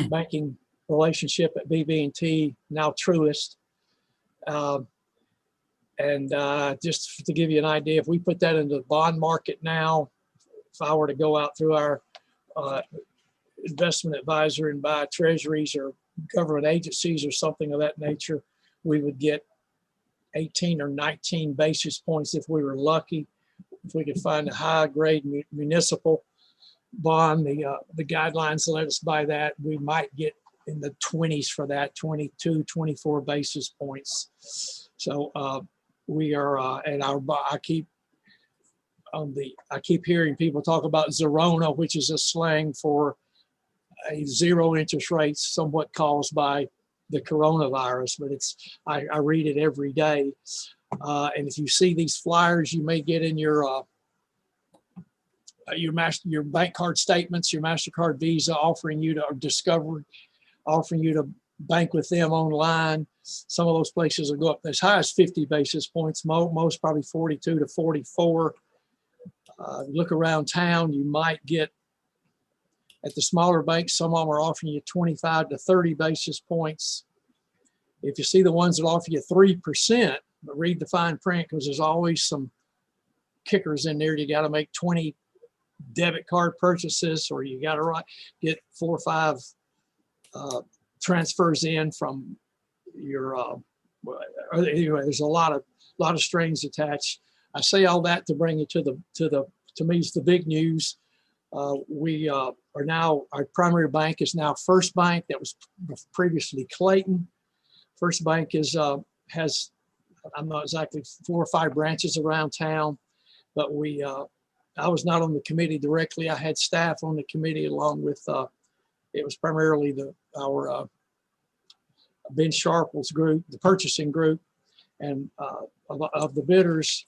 banking relationship at BB&T, now Truist. Just to give you an idea, if we put that into the bond market now, if I were to go out through our investment advisor and buy treasuries or government agencies or something of that nature, we would get 18 or 19 basis points if we were lucky. If we could find a high grade municipal bond, the guidelines let us buy that, we might get in the 20s for that, 22, 24 basis points. So we are, and I keep hearing people talk about Zerona, which is a slang for a zero interest rate, somewhat caused by the coronavirus, but I read it every day. And if you see these flyers, you may get in your bank card statements, your MasterCard, Visa, offering you to bank with them online. Some of those places will go up as high as 50 basis points, most probably 42 to 44. Look around town, you might get, at the smaller banks, some of them are offering you 25 to 30 basis points. If you see the ones that offer you 3%, but read the fine print, because there's always some kickers in there. You got to make 20 debit card purchases, or you got to get 4 or 5 transfers in from your. Anyway, there's a lot of strings attached. I say all that to bring you to me, it's the big news. We are now, our primary bank is now First Bank. That was previously Clayton. First Bank has, I'm not exactly, 4 or 5 branches around town, but I was not on the committee directly. I had staff on the committee along with, it was primarily our Ben Sharple's group, the purchasing group, and of the bidders,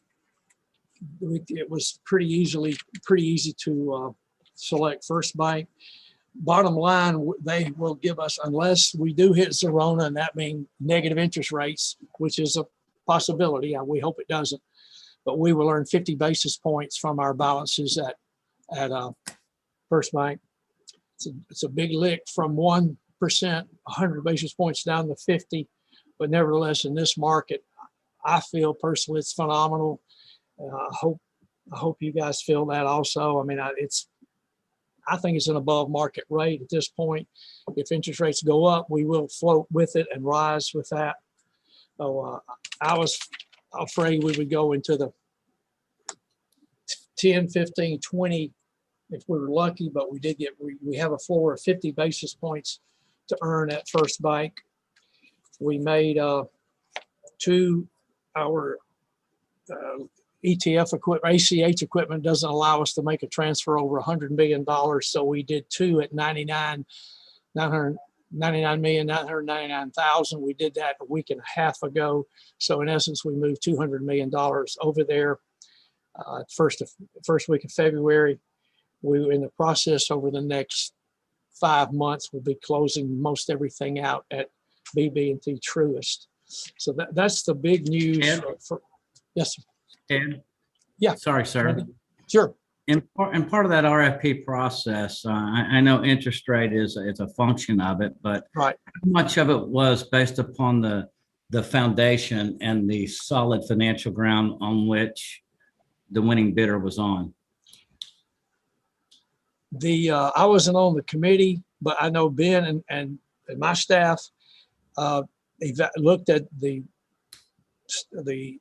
it was pretty easy to select First Bank. Bottom line, they will give us, unless we do hit Zerona, and that means negative interest rates, which is a possibility. We hope it doesn't, but we will earn 50 basis points from our balances at First Bank. It's a big lick from 1%, 100 basis points down to 50, but nevertheless, in this market, I feel personally it's phenomenal. I hope you guys feel that also. I mean, I think it's an above market rate at this point. If interest rates go up, we will float with it and rise with that. So I was afraid we would go into the 10, 15, 20 if we were lucky, but we have a floor of 50 basis points to earn at First Bank. We made our ETF equipment, ACH equipment doesn't allow us to make a transfer over $100 million. So we did 2 at 99,999,000. We did that a week and a half ago. So in essence, we moved $200 million over there first week of February. we, in the process over the next 5 months, we'll be closing most everything out at BB&T Truist. So that's the big news Ed? yes, sir. Ed? Yeah. Sorry, sir. Randy? Sure. And part of that RFP process, I know interest rate is a function of it, but Right. how much of it was based upon the foundation and the solid financial ground on which the winning bidder was on? I wasn't on the committee, but I know Ben and my staff looked at the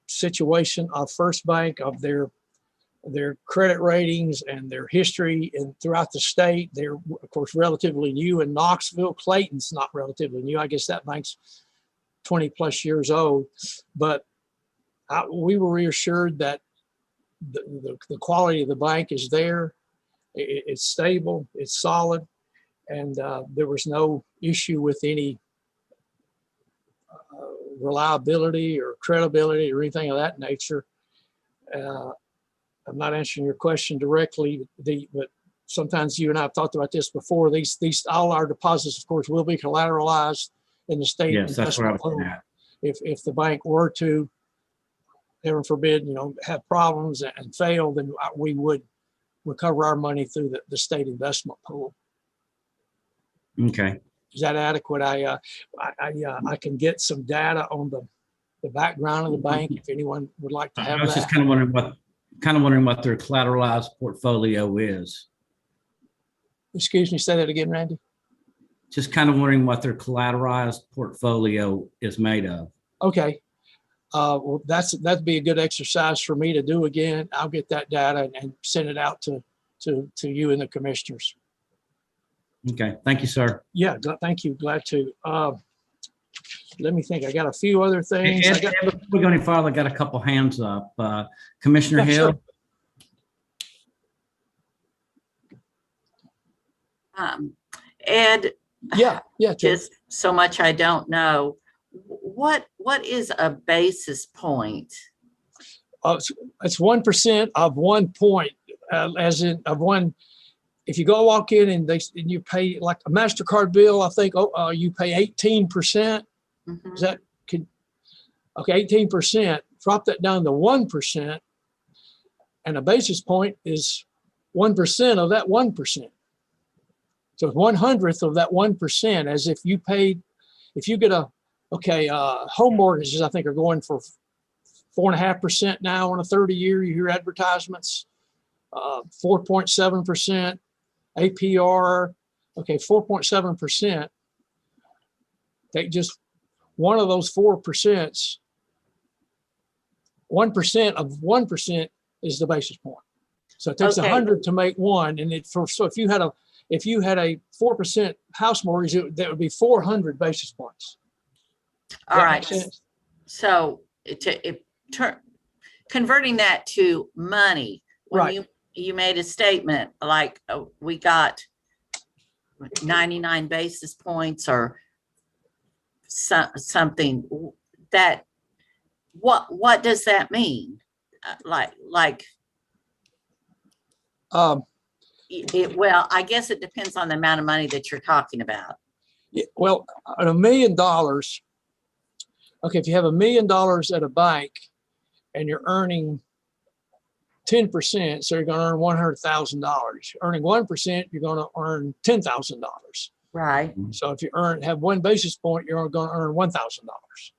situation of First Bank, of their credit ratings and their history and throughout the state. They're of course relatively new in Knoxville. Clayton's not relatively new. I guess that bank's 20 plus years old, but we were reassured that the quality of the bank is there. It's stable, it's solid, and there was no issue with any reliability or credibility or anything of that nature. I'm not answering your question directly, but sometimes you and I have talked about this before. These all our deposits, of course, will be collateralized in the state. Yes, that's what I investment was pool. at. If the bank were to, heaven forbid, have problems and fail, then we would recover our money through the state investment pool. Okay. Is that adequate? I can get some data on the background of the bank if anyone would like to have I was that. just kind of wondering what their collateralized portfolio is. Excuse me, say that again, Randy. Just kind of wondering what their collateralized portfolio is made of. Okay. Well, that'd be a good exercise for me to do again. I'll get that data and send it out to you and the commissioners. Okay. Thank you, sir. Yeah, thank you. Glad to. Let me think. I got a few other things. Ed, before we go any farther, I got a couple hands up. Commissioner Yeah, Hill. sure. Ed, Yeah, Jim. just so much I don't know. What is a basis point? It's 1% of 1 point, as in of one. If you go walk in and you pay like a MasterCard bill, I think you pay 18%. Mhm. Is that okay? 18%. Drop that down to 1%, and a basis point is 1% of that 1%. So 1/100th of that 1%, as if you paid. If you get home mortgages, I think are going for 4.5% now on a 30-year. You hear advertisements, 4.7%. APR, 4.7%. Take just one of those 4%. 1% of 1% is the basis point. So it takes 100 to make one, and so if you had a 4% house mortgage, that would be 400 basis points. All That right. makes sense? So converting that to money, when Right. you made a statement like we got 99 basis points or something, that what does that mean? Well, I guess it depends on the amount of money that you're talking about. Yeah, well, at $1 million, if you have $1 million at a bank and you're earning 10%, so you're going to earn $100,000. Earning 1%, you're going to earn $10,000. Right. So if you have 1 basis point, you're going to earn $1,000.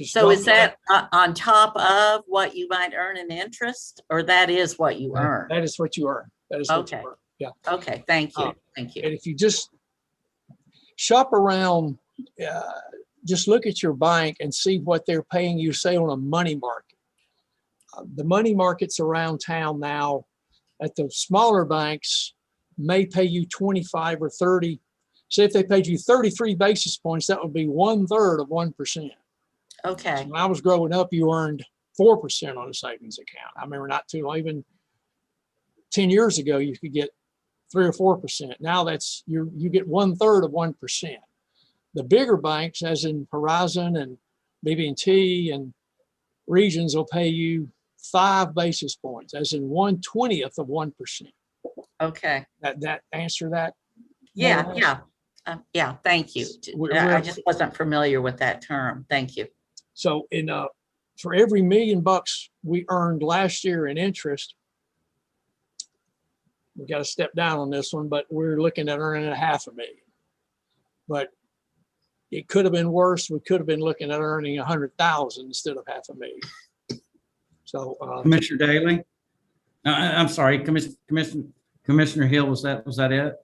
So is that on top of what you might earn in interest, or that is what you earn? That is what you earn. That is what you earn. Yeah. Okay. Thank you. Thank you. And if you just shop around, just look at your bank and see what they're paying you, say, on a money market. The money markets around town now at the smaller banks may pay you 25 or 30. Say if they paid you 33 basis points, that would be 1/3 of 1%. Okay. So when I was growing up, you earned 4% on a savings account. I remember not too long, even 10 years ago, you could get 3 or 4%. Now you get 1/3 of 1%. The bigger banks, as in Horizon and BB&T and Regions, will pay you 5 basis points, as in 1/20th of 1%. Okay. That answer that? Yeah, more or less? yeah. Yeah, thank you. We're- I just wasn't familiar with that term. Thank you. So for every $1 million we earned last year in interest, we got to step down on this one, but we're looking at earning $500,000. But it could have been worse. We could have been looking at earning 100,000 instead of $500,000. So Commissioner Daly? I'm sorry, Commissioner Hill, was that it?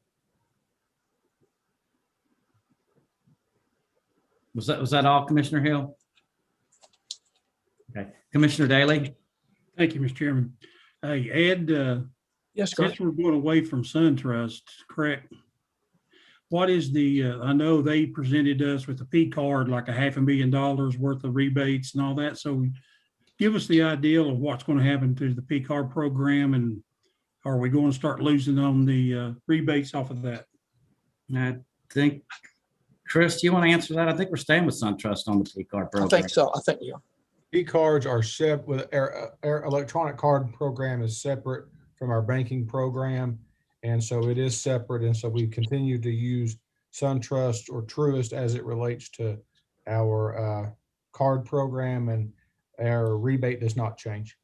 Was that all, Commissioner Hill? Okay, Commissioner Daly? Thank you, Mr. Chairman. Hey, Ed, yes, go ahead. since we're going away from SunTrust, correct? What is I know they presented us with a P card, like $500,000 worth of rebates and all that. So give us the idea of what's going to happen to the P card program, and are we going to start losing on the rebates off of that? I think, Chris, do you want to answer that? I think we're staying with SunTrust on the P card program. I think so. I think, yeah. E cards are with our electronic card program is separate from our banking program. And so it is separate. And so we continue to use SunTrust or Truist as it relates to our card program, and our rebate does not change.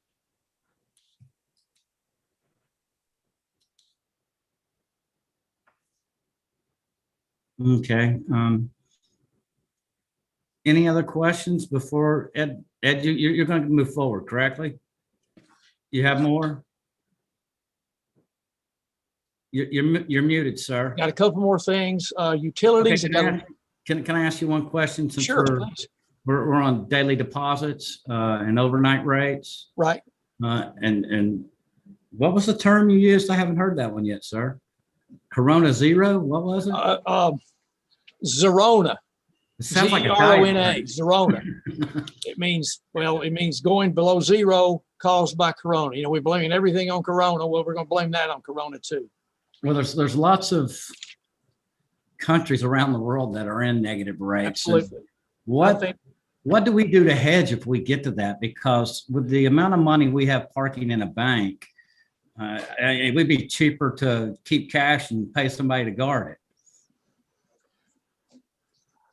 Okay. Any other questions before Ed? Ed, you're going to move forward, correctly? You have more? You're muted, sir. Got a couple more things. Utilities. Okay, can I ask you one question? Since Sure, please. we're on daily deposits and overnight rates. Right. And what was the term you used? I haven't heard that one yet, sir. Corona Zero. What was it? Zerona. It sounds like a Zerona. diet. Zerona. It means going below zero caused by Corona. We're blaming everything on Corona. Well, we're going to blame that on Corona too. Well, there's lots of countries around the world that are in negative rates. Absolutely. What do we do to hedge if we get to that? Because with the amount of money we have parking in a bank, it would be cheaper to keep cash and pay somebody to guard it.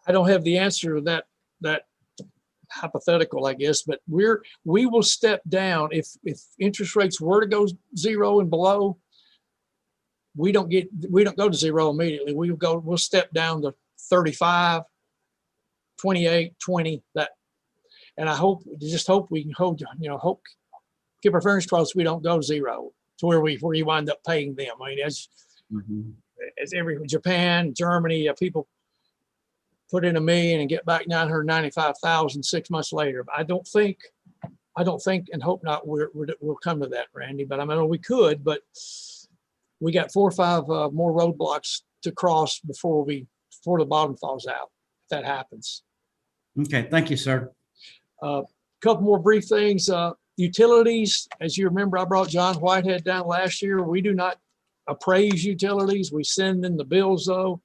I don't have the answer to that hypothetical, I guess, but we will step down if interest rates were to go zero and below. We don't go to zero immediately. We'll step down to 35, 28, 20, that. And I hope we can keep our fingers crossed we don't go zero to where you wind up paying them. I mean, as Japan, Germany, people put in $1 million and get back 995,000 6 months later. But I don't think and hope not we'll come to that, Randy. But I mean, we could, but we got 4 or 5 more roadblocks to cross before the bottom falls out, if that happens. Okay, thank you, sir. Couple more brief things. Utilities, as you remember, I brought John Whitehead down last year. We do not appraise utilities. We send in the bills though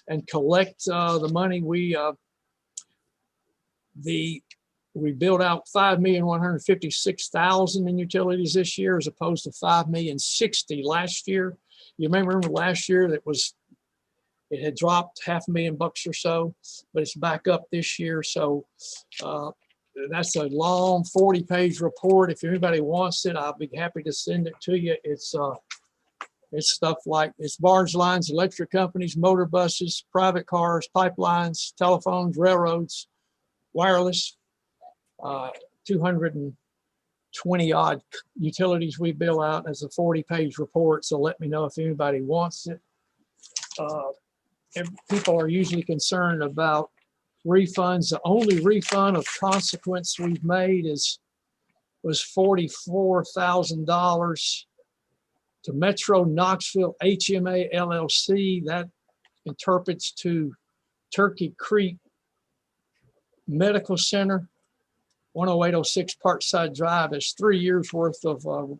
and collect the money. We billed out $5,156,000 in utilities this year, as opposed to $5,060,000 last year. You may remember last year it had dropped $500,000 or so, but it's back up this year. So that's a long 40-page report. If anybody wants it, I'll be happy to send it to you. It's stuff like barge lines, electric companies, motor buses, private cars, pipelines, telephones, railroads, wireless, 220 odd utilities we bill out as a 40-page report. So let me know if anybody wants it. People are usually concerned about refunds. The only refund of consequence we've made was $44,000 to Metro Knoxville HMA LLC. That interprets to Turkey Creek Medical Center, 10806 Parkside Drive. It's 3 years worth of $14,000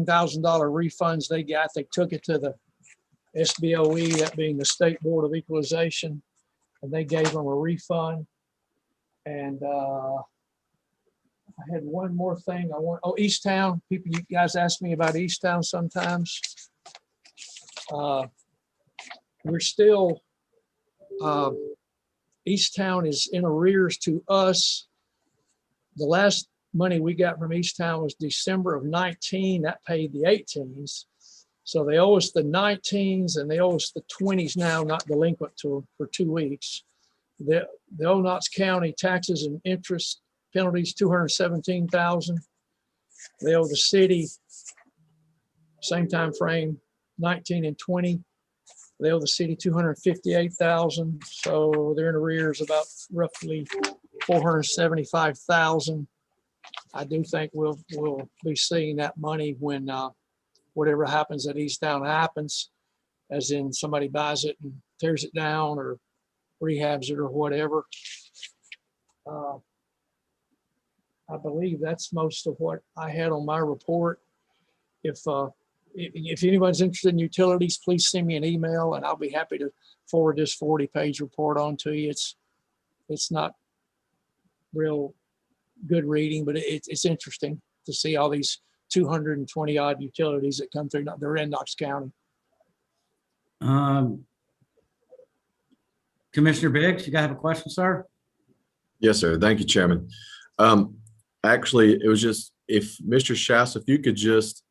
refunds they got. They took it to the SBOE, that being the State Board of Equalization, and they gave them a refund. And I had one more thing East Town. You guys ask me about East Town sometimes. We're still, East Town is in arrears to us. The last money we got from East Town was December of 19. That paid the 18s. So they owe us the 19s and they owe us the 20s now, not delinquent for 2 weeks. The owe Knox County taxes and interest penalties, $217,000. They owe the city, same time frame, 19 and 20. They owe the city $258,000. So they're in arrears about roughly $475,000. I do think we'll be seeing that money when whatever happens at East Town happens, as in somebody buys it and tears it down or rehabs it or whatever. I believe that's most of what I had on my report. If anyone's interested in utilities, please send me an email and I'll be happy to forward this 40-page report on to you. It's not real good reading, but it's interesting to see all these 220 odd utilities that come through. They're in Knox County. Commissioner Biggs, you have a question, sir? Yes, sir. Thank you, Chairman. Actually, it was just, if Mr. Schaus, if you could just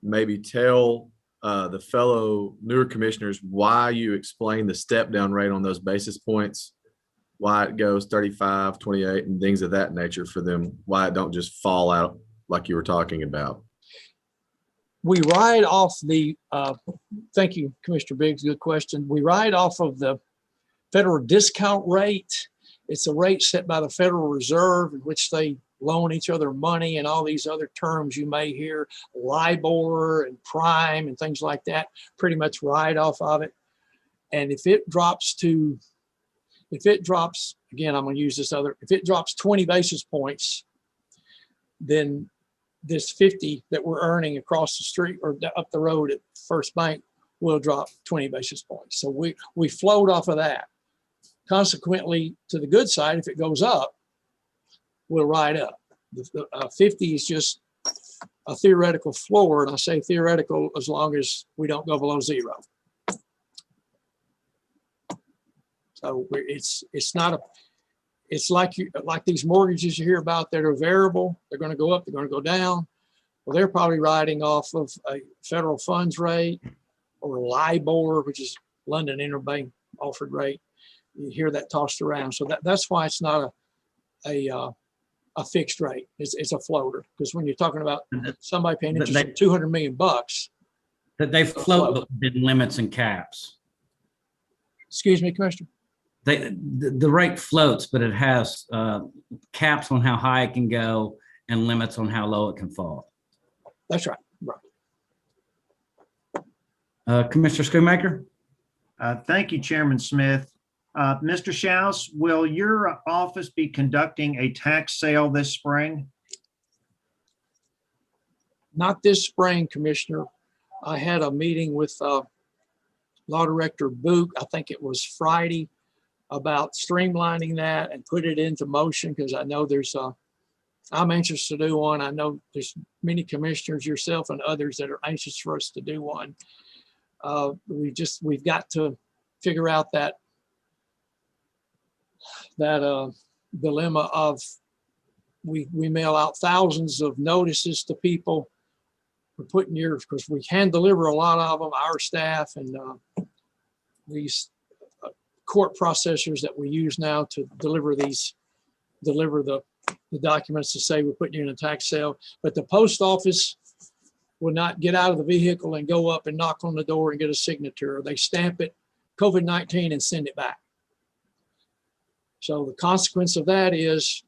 maybe tell the fellow newer commissioners why you explain the step down rate on those basis points, why it goes 35, 28 and things of that nature for them, why it don't just fall out like you were talking about. We ride off the, thank you, Commissioner Biggs, good question. We ride off of the federal discount rate. It's a rate set by the Federal Reserve in which they loan each other money and all these other terms you may hear, LIBOR and prime and things like that, pretty much ride off of it. And if it drops, again, I'm going to use this other, if it drops 20 basis points, then this 50 that we're earning across the street or up the road at First Bank will drop 20 basis points. So we float off of that. Consequently, to the good side, if it goes up, we'll ride up. The 50 is just a theoretical floor, and I say theoretical as long as we don't go below zero. So it's like these mortgages you hear about that are variable. They're going to go up, they're going to go down. Well, they're probably riding off of a federal funds rate or LIBOR, which is London Interbank Offered Rate. You hear that tossed around. So that's why it's not a fixed rate. It's a floater, because when you're talking about somebody paying interest of $200 million, that they float within limits and caps. Excuse me, Commissioner. The rate floats, but it has caps on how high it can go and limits on how low it can fall. That's right. Commissioner Schoonmaker? Thank you, Chairman Smith. Mr. Schaus, will your office be conducting a tax sale this spring? Not this spring, Commissioner. I had a meeting with Law Director Book, I think it was Friday, about streamlining that and put it into motion, because I know I'm anxious to do one. I know there's many commissioners, yourself and others, that are anxious for us to do one. We've got to figure out that dilemma of we mail out thousands of notices to people. We're putting because we hand deliver a lot of them, our staff and these court processors that we use now to deliver the documents to say we're putting you in a tax sale. But the post office will not get out of the vehicle and go up and knock on the door and get a signature. They stamp it COVID-19 and send it back. So the consequence of that is,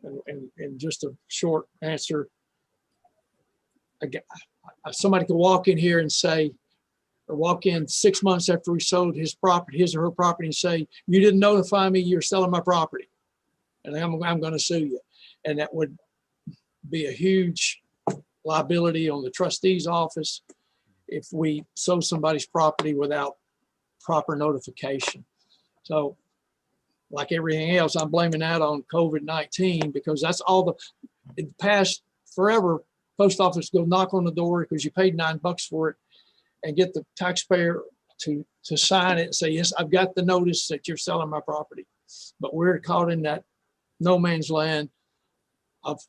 and just a short answer, somebody could walk in here and say, or walk in 6 months after we sold his or her property, and say, you didn't notify me you're selling my property, and I'm going to sue you. And that would be a huge liability on the trustee's office if we sold somebody's property without proper notification. So like everything else, I'm blaming that on COVID-19 because that's all in the past forever. Post office go knock on the door because you paid $9 for it and get the taxpayer to sign it and say, yes, I've got the notice that you're selling my property. But we're caught in that no man's land of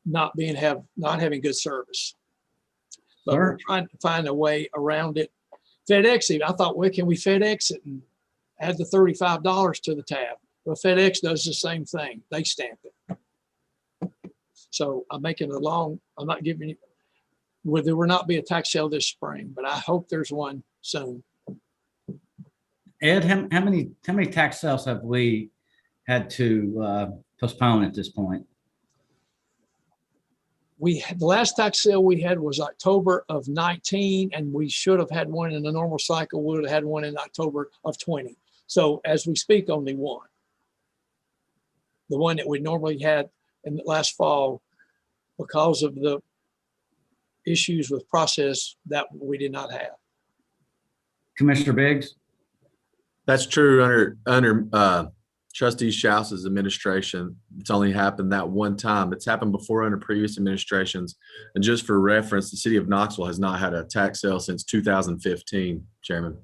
not having good service. But we're trying to find a way around it. FedEx, I thought, well, can we FedEx it and add the $35 to the tab? Well, FedEx does the same thing. They stamp it. So I'm not giving you, there will not be a tax sale this spring, but I hope there's one soon. Ed, how many tax sales have we had to postpone at this point? The last tax sale we had was October of 19, and we should have had one in the normal cycle. We would have had one in October of 20. So as we speak, only one. The one that we normally had in the last fall, because of the issues with process, that we did not have. Commissioner Biggs? That's true under Trustee Schaus's administration. It's only happened that one time. It's happened before under previous administrations. And just for reference, the city of Knoxville has not had a tax sale since 2015, Chairman.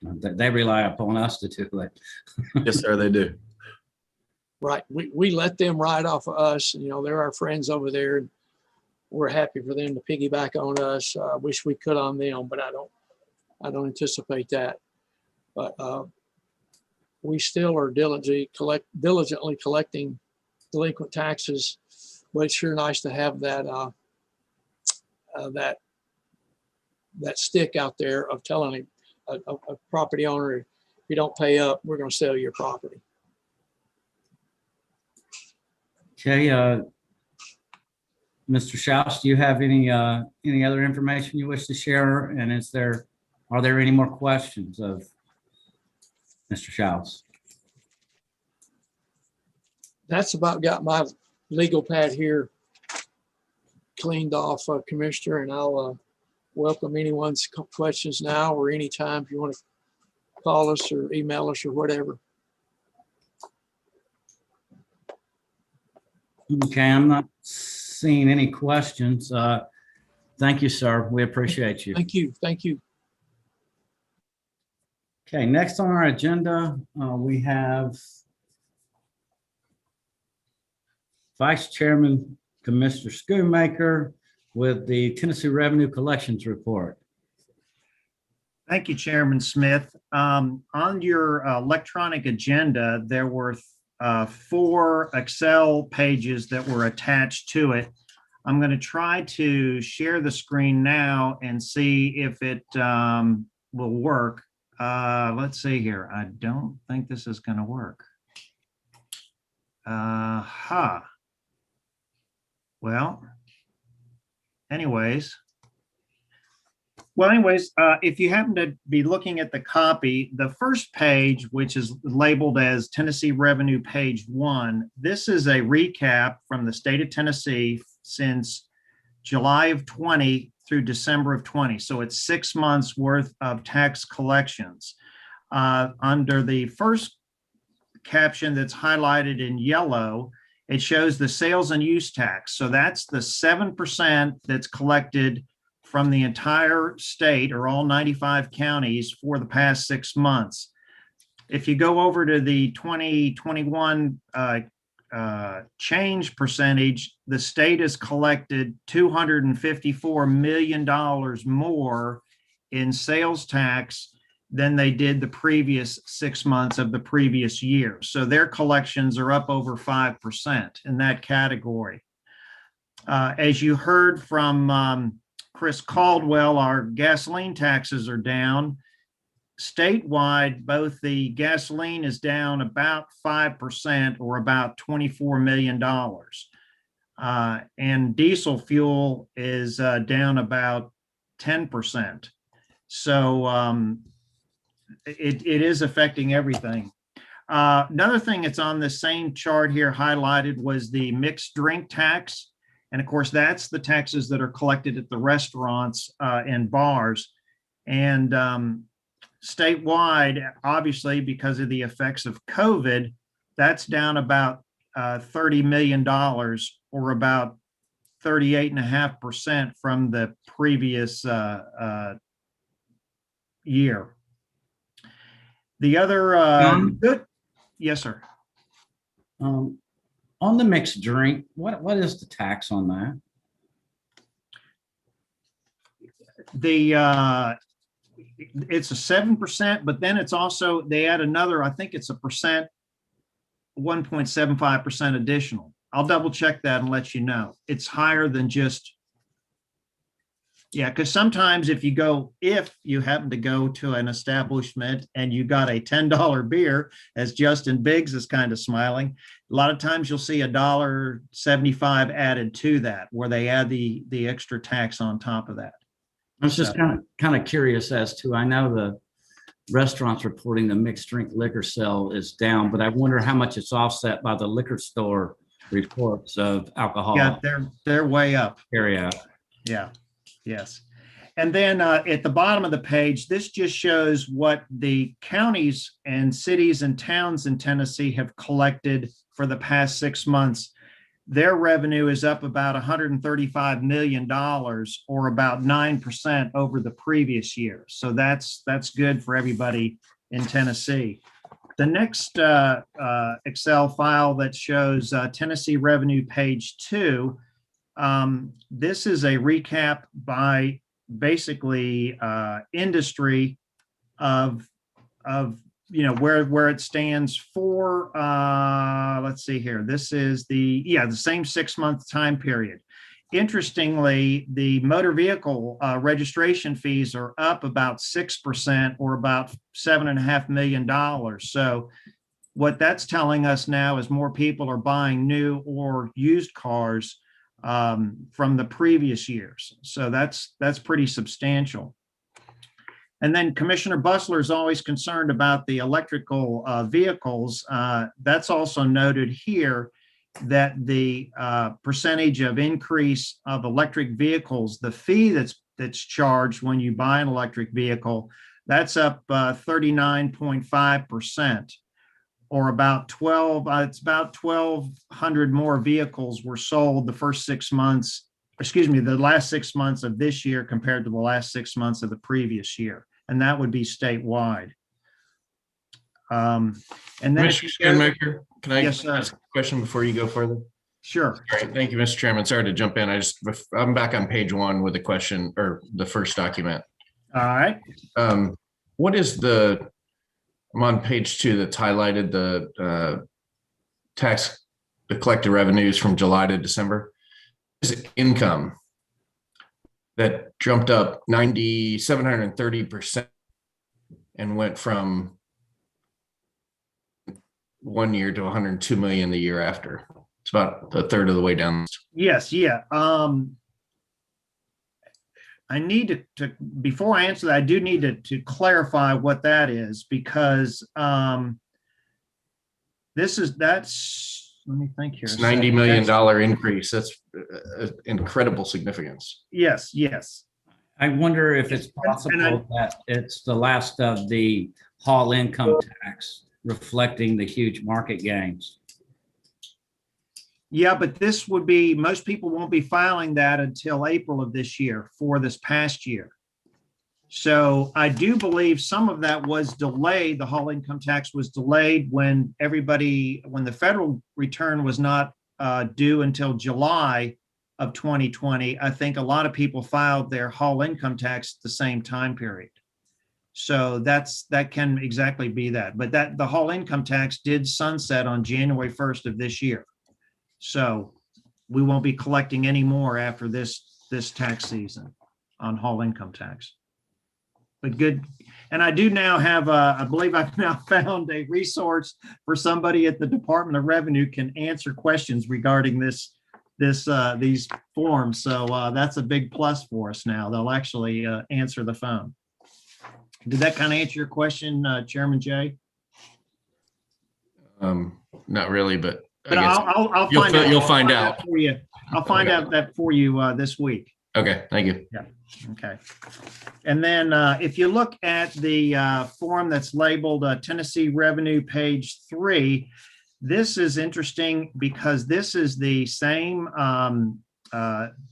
They rely upon us to do it. Yes, sir, they do. Right. We let them ride off of us. You know, they're our friends over there. And we're happy for them to piggyback on us. I wish we could on them, but I don't anticipate that. But we still are diligently collecting delinquent taxes. But it's sure nice to have that stick out there of telling a property owner, if you don't pay up, we're going to sell your property. Okay, Mr. Schaus, do you have any other information you wish to share? And are there any more questions of Mr. Schaus? That's about got my legal pad here cleaned off, Commissioner, and I'll welcome anyone's questions now or anytime if you want to call us or email us or whatever. Okay, I'm not seeing any questions. Thank you, sir. We appreciate you. Thank you. Thank you. Okay, next on our agenda, we have Vice Chairman Commissioner Schoonmaker with the Tennessee Revenue Collections Report. Thank you, Chairman Smith. On your electronic agenda, there were 4 Excel pages that were attached to it. I'm going to try to share the screen now and see if it will work. Let's see here. I don't think this is going to work. Well, anyways, if you happen to be looking at the copy, the first page, which is labeled as Tennessee Revenue Page 1, this is a recap from the state of Tennessee since July of 20 through December of 20. So it's 6 months worth of tax collections. Under the first caption that's highlighted in yellow, it shows the sales and use tax. So that's the 7% that's collected from the entire state or all 95 counties for the past 6 months. If you go over to the 2021 change percentage, the state has collected $254 million more in sales tax than they did the previous 6 months of the previous year. So their collections are up over 5% in that category. As you heard from Chris Caldwell, our gasoline taxes are down. Statewide, both the gasoline is down about 5% or about $24 million. And diesel fuel is down about 10%. So it is affecting everything. Another thing that's on the same chart here highlighted was the mixed drink tax. And of course, that's the taxes that are collected at the restaurants and bars. And statewide, obviously, because of the effects of COVID, that's down about $30 million, or about 38.5% from the previous year. The other good, yes, sir. On the mixed drink, what is the tax on that? It's a 7%, but then it's also, they add another, I think it's 1.75% additional. I'll double check that and let you know. It's higher than just, yeah, because sometimes if you happen to go to an establishment and you got a $10 beer, as Justin Biggs is kind of smiling, a lot of times you'll see $1.75 added to that, where they add the extra tax on top of that. I was just kind of curious as to, I know the restaurants reporting the mixed drink liquor sale is down, but I wonder how much it's offset by the liquor store reports of alcohol. Yeah, they're way up. Area. Yeah. Yes. And then at the bottom of the page, this just shows what the counties and cities and towns in Tennessee have collected for the past 6 months. Their revenue is up about $135 million, or about 9% over the previous year. So that's good for everybody in Tennessee. The next Excel file that shows Tennessee revenue, page 2. This is a recap by basically industry of where it stands for. Let's see here. This is the same 6-month time period. Interestingly, the motor vehicle registration fees are up about 6%, or about $7.5 million. So what that's telling us now is more people are buying new or used cars from the previous years. So that's pretty substantial. And then Commissioner Bustler is always concerned about the electrical vehicles. That's also noted here, that the percentage of increase of electric vehicles, the fee that's charged when you buy an electric vehicle, that's up 39.5%. Or about 1,200 more vehicles were sold the last 6 months of this year compared to the last 6 months of the previous year. And that would be statewide. And then Mr. Schoonmaker, can I Yes, sir. ask a question before you go further? Sure. All right, thank you, Mr. Chairman. Sorry to jump in. I'm back on page 1 with a question, or the first document. All right. What is I'm on page 2 that's highlighted the collected revenues from July to December. Is it income that jumped up 730% and went from 1 year to 102 million the year after? It's about a third of the way down. Yes. Yeah. I need to before I answer that, I do need to clarify what that is, because let me think here. It's $90 million increase. That's incredible significance. Yes. I wonder if it's possible that it's the last of the hall income tax reflecting the huge market gains. Yeah, but this would be, most people won't be filing that until April of this year for this past year. So I do believe some of that was delayed. The hall income tax was delayed when the federal return was not due until July of 2020. I think a lot of people filed their hall income tax at the same time period. So that can exactly be that. But the hall income tax did sunset on January 1st of this year. So we won't be collecting any more after this tax season on hall income tax. But good. And I do now have, I believe I've now found a resource for somebody at the Department of Revenue can answer questions regarding these forms. So that's a big plus for us now. They'll actually answer the phone. Did that kind of answer your question, Chairman Jay? Not really, but I'll you'll find out for you. I'll find out that for you this week. Okay, thank you. Yeah. Okay. And then if you look at the form that's labeled Tennessee Revenue, page 3, this is interesting because this is the same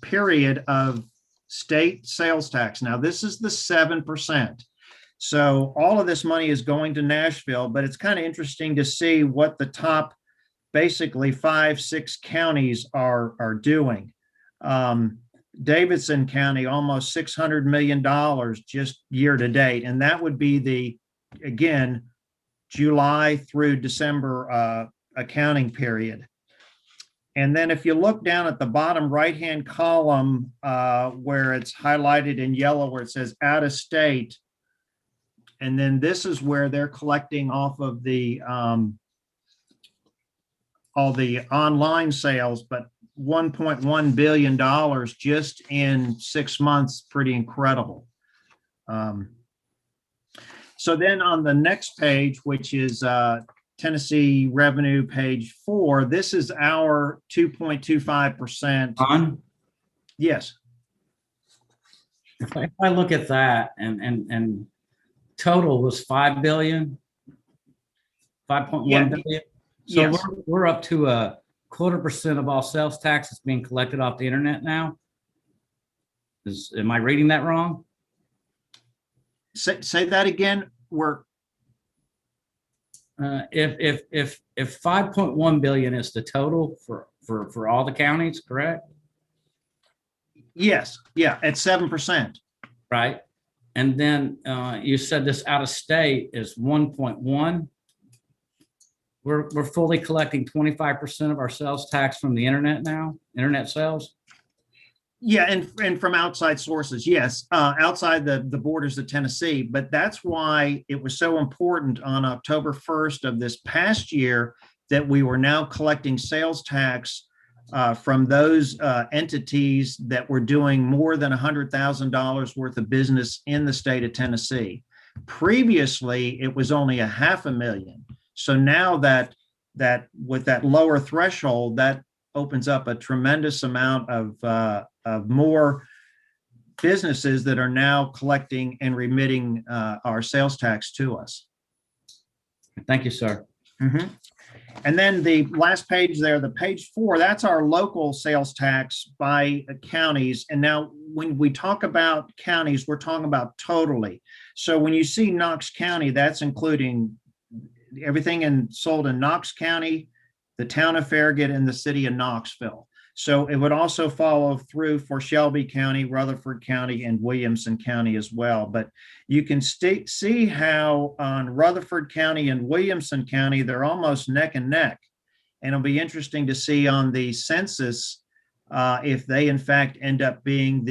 period of state sales tax. Now, this is the 7%. So all of this money is going to Nashville, but it's kind of interesting to see what the top basically 5-6 counties are doing. Davidson County, almost $600 million just year to date. And that would be again, July through December accounting period. And then if you look down at the bottom right-hand column where it's highlighted in yellow, where it says out of state, and then this is where they're collecting off of all the online sales, but $1.1 billion just in 6 months, pretty incredible. So then on the next page, which is Tennessee Revenue, page 4, this is our 2.25%. On? Yes. If I look at that and total was 5 billion, 5.1 Yeah. billion. So Yes. we're up to 0.25% of all sales taxes being collected off the internet now. Am I reading that wrong? Say that again. If 5.1 billion is the total for all the counties, correct? Yes. Yeah. At 7%. Right. And then you said this out of state is 1.1. We're fully collecting 25% of our sales tax from the internet now, internet sales. Yeah, and from outside sources, yes, outside the borders of Tennessee. But that's why it was so important on October 1st of this past year that we were now collecting sales tax from those entities that were doing more than $100,000 worth of business in the state of Tennessee. Previously, it was only $500,000. So now that with that lower threshold, that opens up a tremendous amount of more businesses that are now collecting and remitting our sales tax to us. Thank you, sir. Mm-hmm. And then the last page there, the page 4, that's our local sales tax by counties. And now when we talk about counties, we're talking about totally. So when you see Knox County, that's including everything sold in Knox County, the town of Farragut, and the city of Knoxville. So it would also follow through for Shelby County, Rutherford County, and Williamson County as well. But you can see how on Rutherford County and Williamson County, they're almost neck and neck. And it'll be interesting to see on the census if they in fact end up being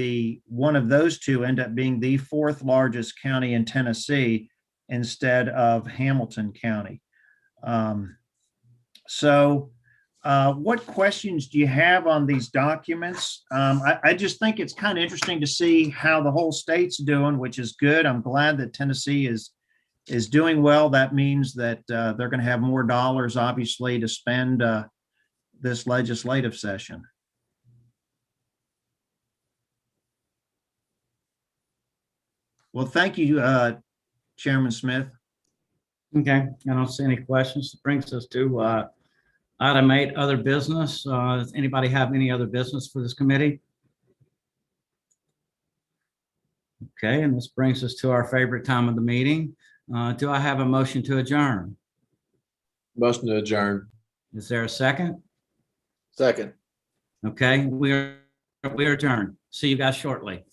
one of those two end up being the 4th largest county in Tennessee instead of Hamilton County. What questions do you have on these documents? I just think it's kind of interesting to see how the whole state's doing, which is good. I'm glad that Tennessee is doing well. That means that they're going to have more dollars, obviously, to spend this legislative session. Well, thank you, Chairman Smith. Okay, I don't see any questions. It brings us to item 8, other business. Does anybody have any other business for this committee? Okay, and this brings us to our favorite time of the meeting. Do I have a motion to adjourn? Motion to adjourn. Is there a second? Second. Okay, we are adjourned. See you guys shortly.